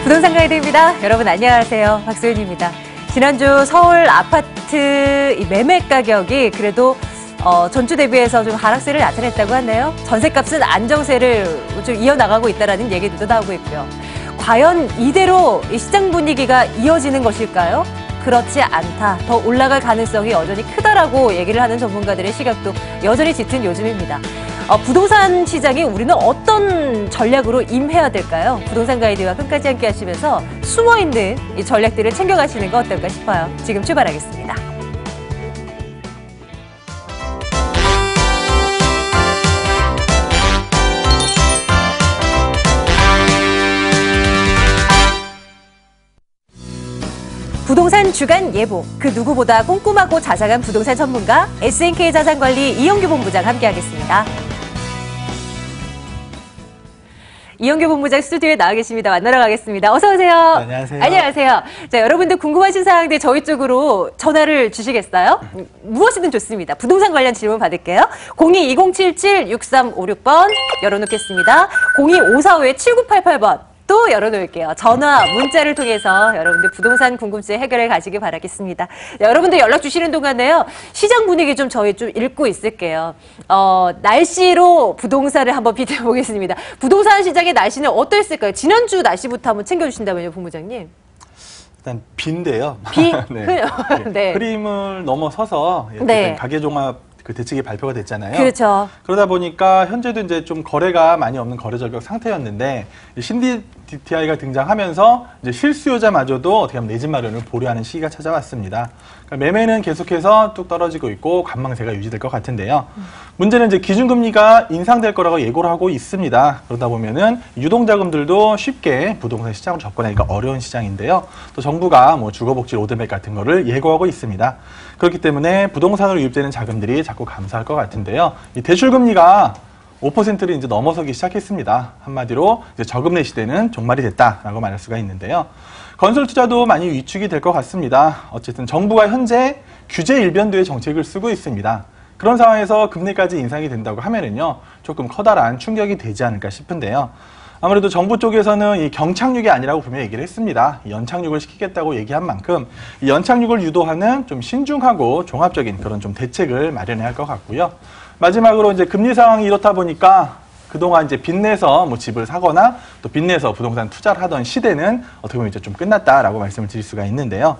부동산 가이드입니다. 여러분 안녕하세요. 박소연입니다. 지난주 서울 아파트 매매 가격이 그래도 전주 대비해서 좀 하락세를 나타냈다고 하네요. 전세값은 안정세를 좀 이어나가고 있다는 얘기도 나오고 있고요. 과연 이대로 이 시장 분위기가 이어지는 것일까요? 그렇지 않다. 더 올라갈 가능성이 여전히 크다라고 얘기를 하는 전문가들의 시각도 여전히 짙은 요즘입니다. 부동산 시장에 우리는 어떤 전략으로 임해야 될까요? 부동산 가이드와 끝까지 함께 하시면서 숨어있는 이 전략들을 챙겨가시는 거 어떨까 싶어요. 지금 출발하겠습니다. 부동산 주간 예보, 그 누구보다 꼼꼼하고 자상한 부동산 전문가 SNK 자산관리 이영규 본부장 함께하겠습니다. 이영규 본부장 스튜디오에 나와 계십니다. 만나러 가겠습니다. 어서 오세요. 안녕하세요. 안녕하세요. 자, 여러분들 궁금하신 사항들 저희 쪽으로 전화를 주시겠어요? 무엇이든 좋습니다. 부동산 관련 질문 받을게요. 02-2077-6356번 열어놓겠습니다. 02-545-7988번. 또 열어놓을게요. 전화, 문자를 통해서 여러분들 부동산 궁금증 해결해 가시기 바라겠습니다. 여러분들 연락 주시는 동안에요. 시장 분위기 좀 저희 좀 읽고 있을게요. 날씨로 부동산을 한번 비춰보겠습니다. 부동산 시장의 날씨는 어떠했을까요? 지난주 날씨부터 한번 챙겨주신다면요, 본부장님. 일단 비인데요. 비? 네. 네. 흐림을 넘어서서 네. 가계종합 그 대책이 발표가 됐잖아요. 그렇죠. 그러다 보니까 현재도 이제 좀 거래가 많이 없는 거래 절벽 상태였는데 신DTI가 등장하면서 이제 실수요자마저도 어떻게 하면 내 집 마련을 보류하는 시기가 찾아왔습니다. 그러니까 매매는 계속해서 뚝 떨어지고 있고 관망세가 유지될 것 같은데요. 문제는 이제 기준금리가 인상될 거라고 예고를 하고 있습니다. 그러다 보면은 유동자금들도 쉽게 부동산 시장으로 접근하기가 어려운 시장인데요. 또 정부가 뭐 주거복지 로드맵 같은 거를 예고하고 있습니다. 그렇기 때문에 부동산으로 유입되는 자금들이 자꾸 감소할 것 같은데요. 이 대출금리가 5%를 이제 넘어서기 시작했습니다. 한마디로 이제 저금리 시대는 종말이 됐다라고 말할 수가 있는데요. 건설 투자도 많이 위축이 될 것 같습니다. 어쨌든 정부가 현재 규제 일변도의 정책을 쓰고 있습니다. 그런 상황에서 금리까지 인상이 된다고 하면은요, 조금 커다란 충격이 되지 않을까 싶은데요. 아무래도 정부 쪽에서는 이 경착륙이 아니라고 분명히 얘기를 했습니다. 연착륙을 시키겠다고 얘기한 만큼 이 연착륙을 유도하는 좀 신중하고 종합적인 그런 좀 대책을 마련해야 할 것 같고요. 마지막으로 이제 금리 상황이 이렇다 보니까 그동안 이제 빚내서 뭐 집을 사거나 또 빚내서 부동산 투자를 하던 시대는 어떻게 보면 이제 좀 끝났다라고 말씀을 드릴 수가 있는데요.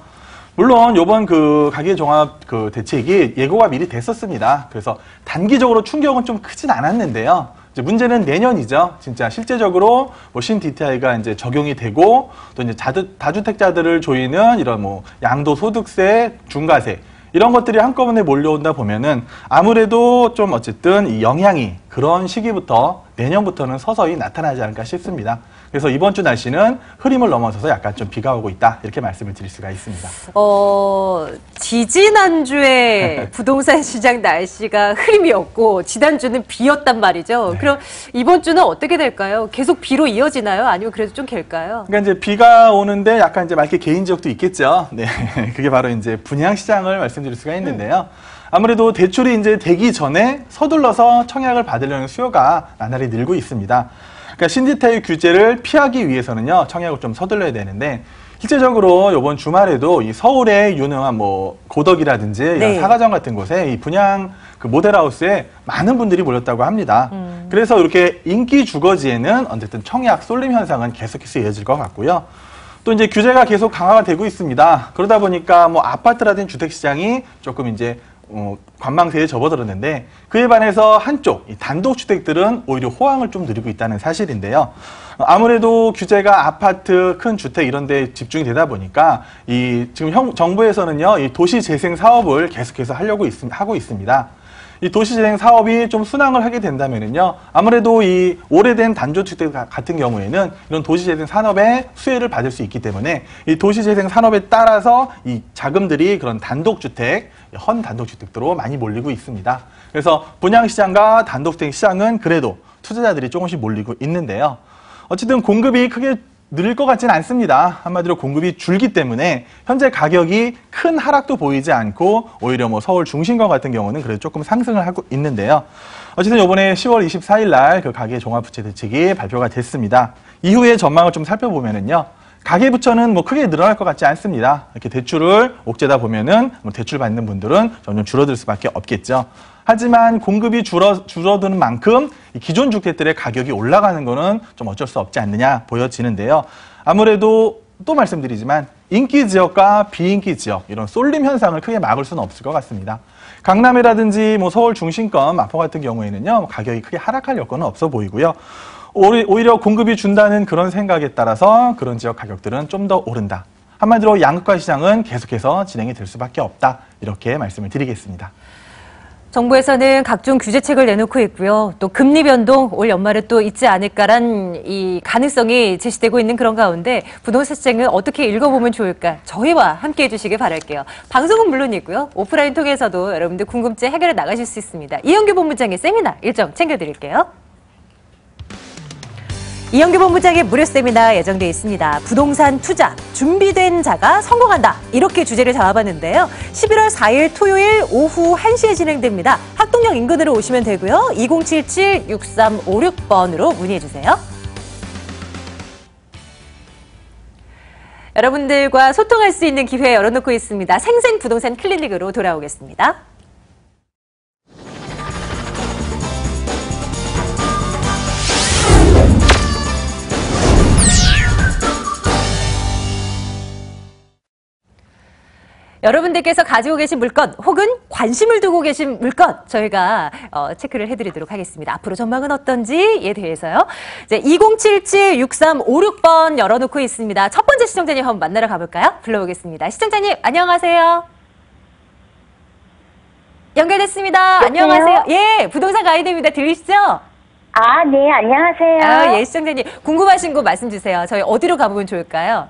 물론 요번 그 가계종합 그 대책이 예고가 미리 됐었습니다. 그래서 단기적으로 충격은 좀 크진 않았는데요. 이제 문제는 내년이죠. 진짜 실제적으로 뭐 신DTI가 이제 적용이 되고 또 이제 다주택자들을 조이는 이런 뭐 양도소득세, 중과세 이런 것들이 한꺼번에 몰려온다 보면은 아무래도 좀 어쨌든 이 영향이 그런 시기부터 내년부터는 서서히 나타나지 않을까 싶습니다. 그래서 이번 주 날씨는 흐림을 넘어서서 약간 좀 비가 오고 있다 이렇게 말씀을 드릴 수가 있습니다. 지지난주에 부동산 시장 날씨가 흐림이었고 지난주는 비였단 말이죠. 네. 그럼 이번 주는 어떻게 될까요? 계속 비로 이어지나요? 아니면 그래도 좀 갤까요? 그러니까 이제 비가 오는데 약간 이제 맑게 개인 지역도 있겠죠. 네, 그게 바로 이제 분양 시장을 말씀드릴 수가 있는데요. 아무래도 대출이 이제 되기 전에 서둘러서 청약을 받으려는 수요가 나날이 늘고 있습니다. 그러니까 신DTI 규제를 피하기 위해서는요, 청약을 좀 서둘러야 되는데, 실제적으로 이번 주말에도 이 서울의 유명한 뭐 고덕이라든지 이런 네. 사가정 같은 곳에 이 분양 그 모델하우스에 많은 분들이 몰렸다고 합니다. 그래서 이렇게 인기 주거지에는 어쨌든 청약 쏠림 현상은 계속해서 이어질 것 같고요. 또 이제 규제가 계속 강화가 되고 있습니다. 그러다 보니까 뭐 아파트라든지 주택 시장이 조금 이제 관망세에 접어들었는데 그에 반해서 한쪽 이 단독주택들은 오히려 호황을 좀 누리고 있다는 사실인데요. 아무래도 규제가 아파트, 큰 주택 이런 데 집중이 되다 보니까 이 지금 정부에서는요, 이 도시재생 사업을 계속해서 하고 있습니다. 이 도시재생 사업이 좀 순항을 하게 된다면은요, 아무래도 이 오래된 단조주택 같은 경우에는 이런 도시재생 산업의 수혜를 받을 수 있기 때문에 이 도시재생 산업에 따라서 이 자금들이 그런 단독주택, 헌 단독주택으로 많이 몰리고 있습니다. 그래서 분양시장과 단독주택 시장은 그래도 투자자들이 조금씩 몰리고 있는데요. 어쨌든 공급이 크게 늘릴 것 같지는 않습니다. 한마디로 공급이 줄기 때문에 현재 가격이 큰 하락도 보이지 않고 오히려 뭐 서울 중심권 같은 경우는 그래도 조금 상승을 하고 있는데요. 어쨌든 이번에 10월 24일 날 그 가계 종합부채 대책이 발표가 됐습니다. 이후의 전망을 좀 살펴보면은요. 가계부채는 뭐 크게 늘어날 것 같지 않습니다. 이렇게 대출을 옥죄다 보면은 뭐 대출 받는 분들은 점점 줄어들 수밖에 없겠죠. 하지만 공급이 줄어드는 만큼 이 기존 주택들의 가격이 올라가는 거는 좀 어쩔 수 없지 않느냐 보여지는데요. 아무래도 또 말씀드리지만 인기 지역과 비인기 지역 이런 쏠림 현상을 크게 막을 수는 없을 것 같습니다. 강남이라든지 뭐 서울 중심권 마포 같은 경우에는요 가격이 크게 하락할 여건은 없어 보이고요. 오히려 공급이 준다는 그런 생각에 따라서 그런 지역 가격들은 좀 더 오른다. 한마디로 양극화 시장은 계속해서 진행이 될 수밖에 없다. 이렇게 말씀을 드리겠습니다. 정부에서는 각종 규제책을 내놓고 있고요. 또 금리 변동 올 연말에 또 있지 않을까란 이 가능성이 제시되고 있는 그런 가운데 부동산 시장을 어떻게 읽어보면 좋을까? 저희와 함께 해주시길 바랄게요. 방송은 물론이고요. 오프라인 통해서도 여러분들 궁금증 해결해 나가실 수 있습니다. 이영규 본부장의 세미나 일정 챙겨드릴게요. 이영규 본부장의 무료 세미나 예정돼 있습니다. 부동산 투자 준비된 자가 성공한다. 이렇게 주제를 잡아봤는데요. 11월 4일 토요일 오후 1시에 진행됩니다. 학동역 인근으로 오시면 되고요. 2077-6356번으로 문의해주세요. 여러분들과 소통할 수 있는 기회 열어놓고 있습니다. 생생부동산 클리닉으로 돌아오겠습니다. 여러분들께서 가지고 계신 물건 혹은 관심을 두고 계신 물건 저희가 체크를 해드리도록 하겠습니다. 앞으로 전망은 어떤지에 대해서요. 이제 2077-6356번 열어놓고 있습니다. 첫 번째 시청자님 한번 만나러 가볼까요? 불러오겠습니다. 시청자님 안녕하세요. 연결됐습니다. 여보세요? 안녕하세요. 예, 부동산 가이드입니다. 들리시죠? 아, 네, 안녕하세요. 예, 시청자님 궁금하신 거 말씀 주세요. 저희 어디로 가보면 좋을까요?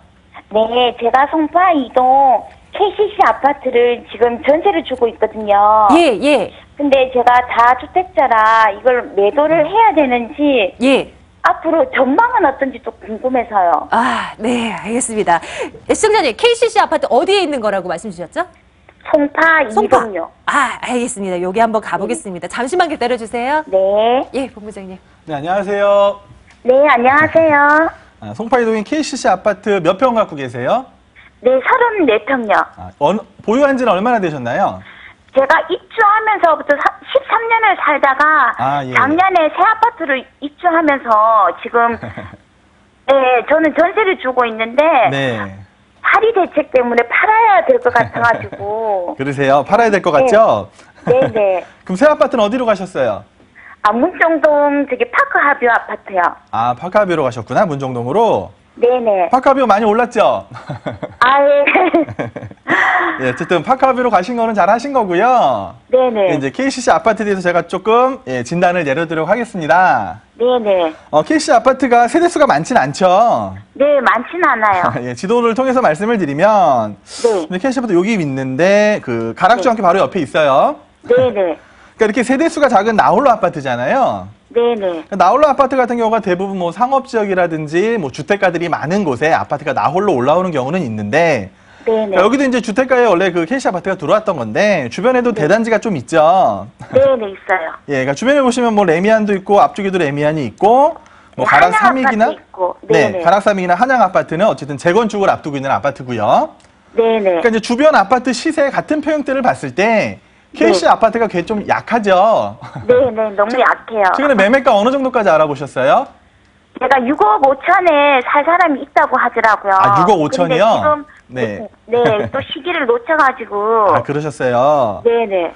네, 제가 송파 이동 KCC 아파트를 지금 전세를 주고 있거든요. 예, 예. 근데 제가 다주택자라 이걸 매도를 해야 되는지 예. 앞으로 전망은 어떤지 또 궁금해서요. 아, 네, 알겠습니다. 시청자님, KCC 아파트 어디에 있는 거라고 말씀 주셨죠? 송파 이동요. 아, 알겠습니다. 여기 한번 가보겠습니다. 잠시만 기다려주세요. 네. 예, 본부장님. 네, 안녕하세요. 네, 안녕하세요. 송파이동인 KCC 아파트 몇 평 갖고 계세요? 네, 34평요. 보유한 지는 얼마나 되셨나요? 제가 입주하면서부터 13년을 살다가 예. 작년에 새 아파트를 입주하면서 지금 네, 저는 전세를 주고 있는데 네. 파리 대책 때문에 팔아야 될 것 같아가지고. 그러세요? 팔아야 될 것 같죠? 네네. 그럼 새 아파트는 어디로 가셨어요? 문정동 저기 파크하뷰 아파트요. 아, 파크하뷰로 가셨구나, 문정동으로. 네네. 파크하뷰 많이 올랐죠? 아, 예. 예, 어쨌든 파크하뷰로 가신 거는 잘 하신 거고요. 네네. 이제 KCC 아파트에 대해서 제가 조금 진단을 내려드리도록 하겠습니다. 네네. KCC 아파트가 세대수가 많진 않죠? 네, 많진 않아요. 예, 지도를 통해서 말씀을 드리면 네. KCC 아파트 여기 있는데 그 가락주항교 바로 옆에 있어요. 네네. 그러니까 이렇게 세대수가 작은 나홀로 아파트잖아요. 네네. 나홀로 아파트 같은 경우가 대부분 뭐 상업지역이라든지 뭐 주택가들이 많은 곳에 아파트가 나홀로 올라오는 경우는 있는데 네네. 그러니까 여기도 이제 주택가에 원래 그 KCC 아파트가 들어왔던 건데 주변에도 대단지가 좀 있죠. 네네, 있어요. 예, 그러니까 주변에 보시면 뭐 레미안도 있고 앞쪽에도 레미안이 있고 뭐 네, 가락 한양 3익이나 아파트 있고. 네, 네네. 가락 3익이나 한양 아파트는 어쨌든 재건축을 앞두고 있는 아파트고요. 네네. 그러니까 이제 주변 아파트 시세 같은 평형대를 봤을 때 KCC 네. 아파트가 꽤 좀 약하죠. 네네, 너무 약해요. 최근에 매매가 어느 정도까지 알아보셨어요? 제가 6억 5천에 살 사람이 있다고 하더라고요. 아, 6억 5천이요? 근데 지금 네. 네, 또 시기를 놓쳐가지고. 아, 그러셨어요. 네네.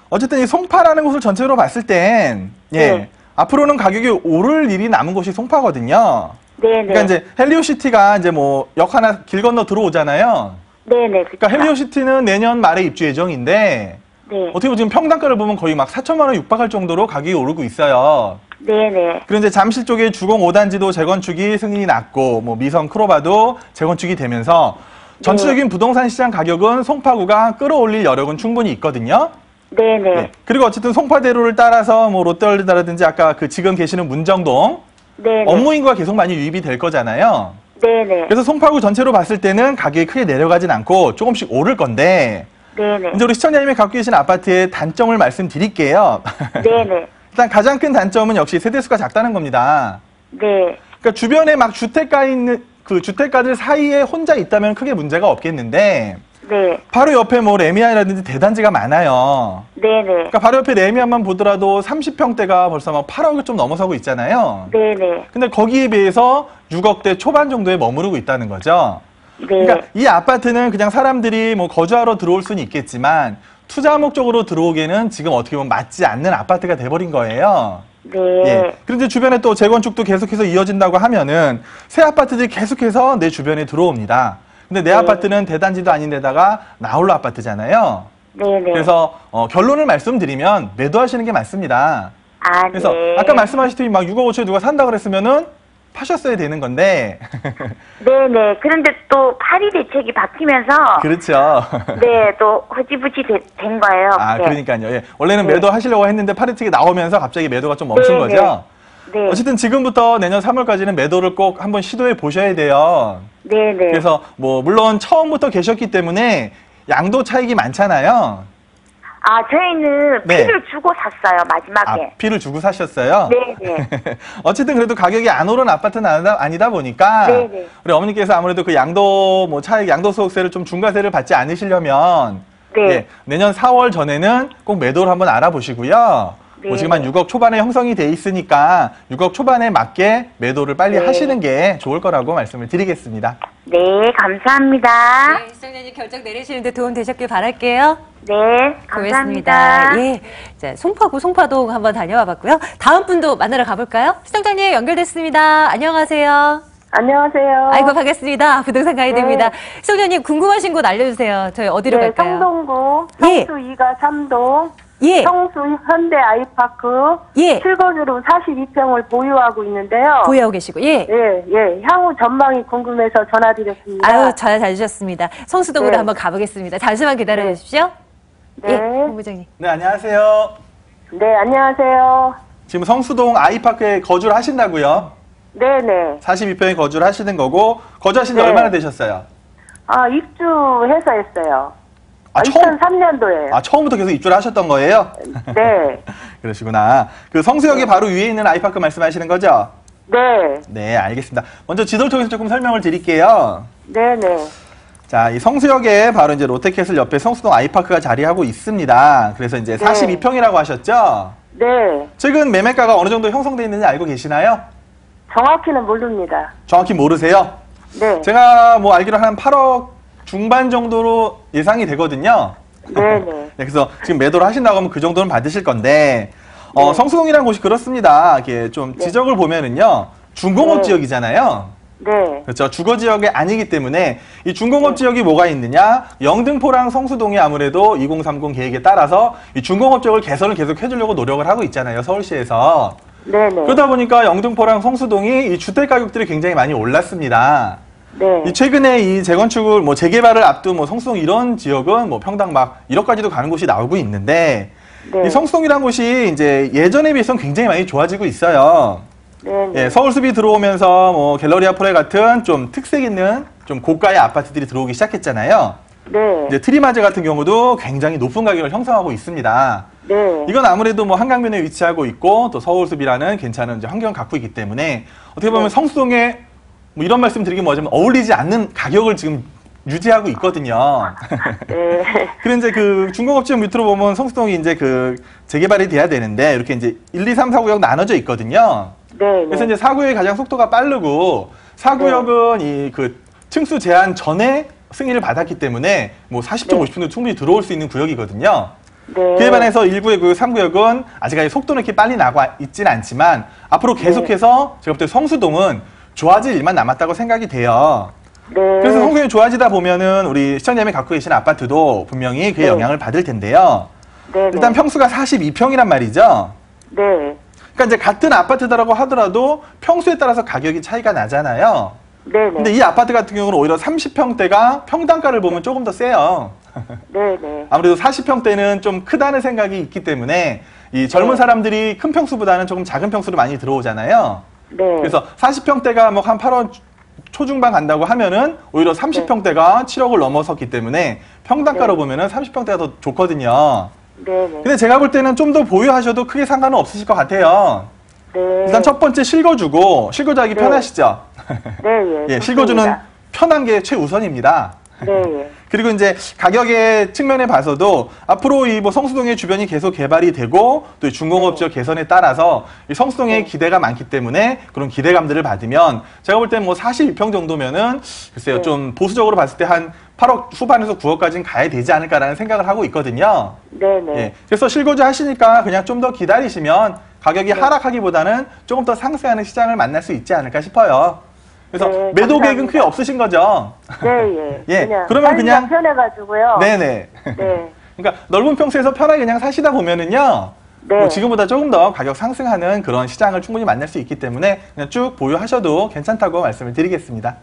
어쨌든 이 송파라는 곳을 전체로 봤을 땐 네. 앞으로는 가격이 오를 일이 남은 곳이 송파거든요. 네네. 그러니까 이제 헬리오시티가 이제 뭐 역 하나 길 건너 들어오잖아요. 네네. 그쵸. 그러니까 헬리오시티는 내년 말에 입주 예정인데 네. 어떻게 보면 지금 평당가를 보면 거의 막 4천만 원 육박할 정도로 가격이 오르고 있어요. 네네. 그리고 이제 잠실 쪽에 주공 5단지도 재건축이 승인이 났고 뭐 미성 크로바도 재건축이 되면서 전체적인 부동산 시장 가격은 송파구가 끌어올릴 여력은 충분히 있거든요. 네네. 네. 그리고 어쨌든 송파대로를 따라서 뭐 롯데월드라든지 아까 그 지금 계시는 문정동 네네. 업무 인구가 계속 많이 유입이 될 거잖아요. 네네. 그래서 송파구 전체로 봤을 때는 가격이 크게 내려가진 않고 조금씩 오를 건데 네네. 이제 우리 시청자님이 갖고 계신 아파트의 단점을 말씀드릴게요. 네네. 일단 가장 큰 단점은 역시 세대수가 작다는 겁니다. 네. 그러니까 주변에 막 주택가 있는 그 주택가들 사이에 혼자 있다면 크게 문제가 없겠는데 네. 바로 옆에 뭐 레미안이라든지 대단지가 많아요. 네네. 그러니까 바로 옆에 레미안만 보더라도 30평대가 벌써 막 8억을 좀 넘어서고 있잖아요. 네네. 근데 거기에 비해서 6억대 초반 정도에 머무르고 있다는 거죠. 네. 그러니까 이 아파트는 그냥 사람들이 뭐 거주하러 들어올 수는 있겠지만 투자 목적으로 들어오기에는 지금 어떻게 보면 맞지 않는 아파트가 돼버린 거예요. 네. 예. 그런데 주변에 또 재건축도 계속해서 이어진다고 하면은 새 아파트들이 계속해서 내 주변에 들어옵니다. 근데 내 아파트는 대단지도 아닌 데다가 나홀로 아파트잖아요. 네네. 그래서 결론을 말씀드리면 매도하시는 게 맞습니다. 아, 그래서 네. 아까 말씀하셨듯이 막 6억 5천에 누가 산다 그랬으면은 파셨어야 되는 건데 네네. 그런데 또 파리 대책이 바뀌면서 그렇죠. 네, 또 흐지부지 된 거예요. 아, 네. 그러니까요. 예. 원래는 네. 매도하시려고 했는데 파리책이 나오면서 갑자기 매도가 좀 멈춘 네, 거죠. 네. 어쨌든 지금부터 내년 3월까지는 매도를 꼭 한번 시도해 보셔야 돼요. 네네. 그래서 뭐 물론 처음부터 계셨기 때문에 양도 차익이 많잖아요. 아, 저희는 네. 피를 주고 샀어요, 아, 마지막에. 피를 주고 사셨어요? 네네. 어쨌든 그래도 가격이 안 오른 아파트는 아니다 보니까 네네. 우리 어머니께서 아무래도 그 양도 뭐 차익 양도소득세를 좀 중과세를 받지 않으시려면 네. 예, 내년 4월 전에는 꼭 매도를 한번 알아보시고요. 뭐 네. 지금 한 6억 초반에 형성이 돼 있으니까 6억 초반에 맞게 매도를 빨리 네. 하시는 게 좋을 거라고 말씀을 드리겠습니다. 네, 감사합니다. 네, 시청자님 결정 내리시는데 도움 되셨길 바랄게요. 네, 고맙습니다. 감사합니다. 예. 자, 송파구 송파동 한번 다녀와 봤고요. 다음 분도 만나러 가볼까요? 시청자님 연결됐습니다. 안녕하세요. 안녕하세요. 아이고, 반갑습니다. 부동산 가이드입니다. 시청자님 궁금하신 곳 알려주세요. 저희 어디로 네, 갈까요? 성동구 예. 성수 2가 3동 예. 성수 현대 아이파크 예. 7거주로 42평을 보유하고 있는데요. 보유하고 계시고, 예. 예. 향후 전망이 궁금해서 전화드렸습니다. 아유, 잘 주셨습니다. 성수동으로 네. 한번 가보겠습니다. 잠시만 기다려 주십시오. 네. 예, 본부장님. 네, 안녕하세요. 네, 안녕하세요. 지금 성수동 아이파크에 거주를 하신다고요? 네네. 42평에 거주를 하시는 거고 거주하신 지 네. 얼마나 되셨어요? 아, 입주해서 했어요. 아, 2003년도에요. 처음부터 계속 입주를 하셨던 거예요? 네. 그러시구나. 그 성수역에 바로 위에 있는 아이파크 말씀하시는 거죠? 네. 네, 알겠습니다. 먼저 지도를 통해서 조금 설명을 드릴게요. 네네. 자, 이 성수역에 바로 이제 롯데캐슬 옆에 성수동 아이파크가 자리하고 있습니다. 그래서 이제 네. 42평이라고 하셨죠? 네. 최근 매매가가 어느 정도 형성되어 있는지 알고 계시나요? 정확히는 모릅니다. 정확히 모르세요? 네. 제가 뭐 알기로 한 8억 중반 정도로 예상이 되거든요. 네네. 네, 그래서 지금 매도를 하신다고 하면 그 정도는 받으실 건데, 네. 성수동이라는 곳이 그렇습니다. 이게 좀 지적을 보면은요, 중공업 네. 지역이잖아요. 네. 그렇죠. 주거 지역이 아니기 때문에 이 중공업 지역이 뭐가 있느냐? 영등포랑 성수동이 아무래도 2030 계획에 따라서 이 중공업 지역을 개선을 계속 해주려고 노력을 하고 있잖아요. 서울시에서. 네네. 그러다 보니까 영등포랑 성수동이 이 주택 가격들이 굉장히 많이 올랐습니다. 네. 이 최근에 이 재건축을 뭐 재개발을 앞둔 뭐 성수동 이런 지역은 뭐 평당 막 1억까지도 가는 곳이 나오고 있는데 네. 이 성수동이란 곳이 이제 예전에 비해서는 굉장히 많이 좋아지고 있어요. 네. 예, 서울숲이 들어오면서 뭐 갤러리아 프레 같은 좀 특색 있는 좀 고가의 아파트들이 들어오기 시작했잖아요. 네. 이제 트리마즈 같은 경우도 굉장히 높은 가격을 형성하고 있습니다. 네. 이건 아무래도 뭐 한강변에 위치하고 있고 또 서울숲이라는 괜찮은 이제 환경을 갖고 있기 때문에 어떻게 보면 네. 성수동에 뭐 이런 말씀 드리긴 뭐하지만 어울리지 않는 가격을 지금 유지하고 있거든요. 네. 그런데 이제 그 중공업지역 밑으로 보면 성수동이 이제 그 재개발이 돼야 되는데 이렇게 이제 1, 2, 3, 4구역 나눠져 있거든요. 네. 그래서 이제 4구역이 가장 속도가 빠르고 4구역은 이 그 층수 제한 전에 승인을 받았기 때문에 뭐 40층, 네. 50층도 충분히 들어올 수 있는 구역이거든요. 네. 그에 반해서 1구역, 2구역, 3구역은 아직까지 속도는 이렇게 빨리 나고 있지는 않지만 앞으로 계속해서 제가 볼 때 성수동은 좋아질 일만 남았다고 생각이 돼요. 네. 그래서 성수동이 좋아지다 보면은 우리 시청자님이 갖고 계신 아파트도 분명히 그에 네. 영향을 받을 텐데요. 네. 일단 평수가 42평이란 말이죠. 네. 그러니까 이제 같은 아파트다라고 하더라도 평수에 따라서 가격이 차이가 나잖아요. 네. 근데 이 아파트 같은 경우는 오히려 30평대가 평당가를 보면 조금 더 세요. 네. 네. 아무래도 40평대는 좀 크다는 생각이 있기 때문에 이 젊은 네. 사람들이 큰 평수보다는 조금 작은 평수로 많이 들어오잖아요. 네. 그래서 40평대가 뭐 한 8원 초중반 간다고 하면은 오히려 30평대가 7억을 넘어섰기 때문에 평당가로 네. 보면은 30평대가 더 좋거든요. 네. 네. 근데 제가 볼 때는 좀 더 보유하셔도 크게 상관은 없으실 것 같아요. 네. 일단 첫 번째 실거주고 실거주하기 네. 편하시죠? 네, 예. 예, 실거주는 좋습니다. 편한 게 최우선입니다. 네, 예. 그리고 이제 가격의 측면에 봐서도 앞으로 이 뭐 성수동의 주변이 계속 개발이 되고 또 중공업 지역 개선에 따라서 이 성수동에 기대가 많기 때문에 그런 기대감들을 받으면 제가 볼 땐 뭐 42평 정도면은 글쎄요, 네. 좀 보수적으로 봤을 때 한 8억 후반에서 9억까지는 가야 되지 않을까라는 생각을 하고 있거든요. 네, 네. 예, 그래서 실거주 하시니까 그냥 좀 더 기다리시면 가격이 하락하기보다는 조금 더 상승하는 시장을 만날 수 있지 않을까 싶어요. 그래서 네, 매도 계획은 감사합니다. 크게 없으신 거죠? 네, 예. 예, 그냥 그러면 살기가 그냥- 편해가지고요. 네네. 네. 그러니까 넓은 평수에서 편하게 그냥 사시다 보면은요. 네. 뭐 지금보다 조금 더 가격 상승하는 그런 시장을 충분히 만날 수 있기 때문에 그냥 쭉 보유하셔도 괜찮다고 말씀을 드리겠습니다.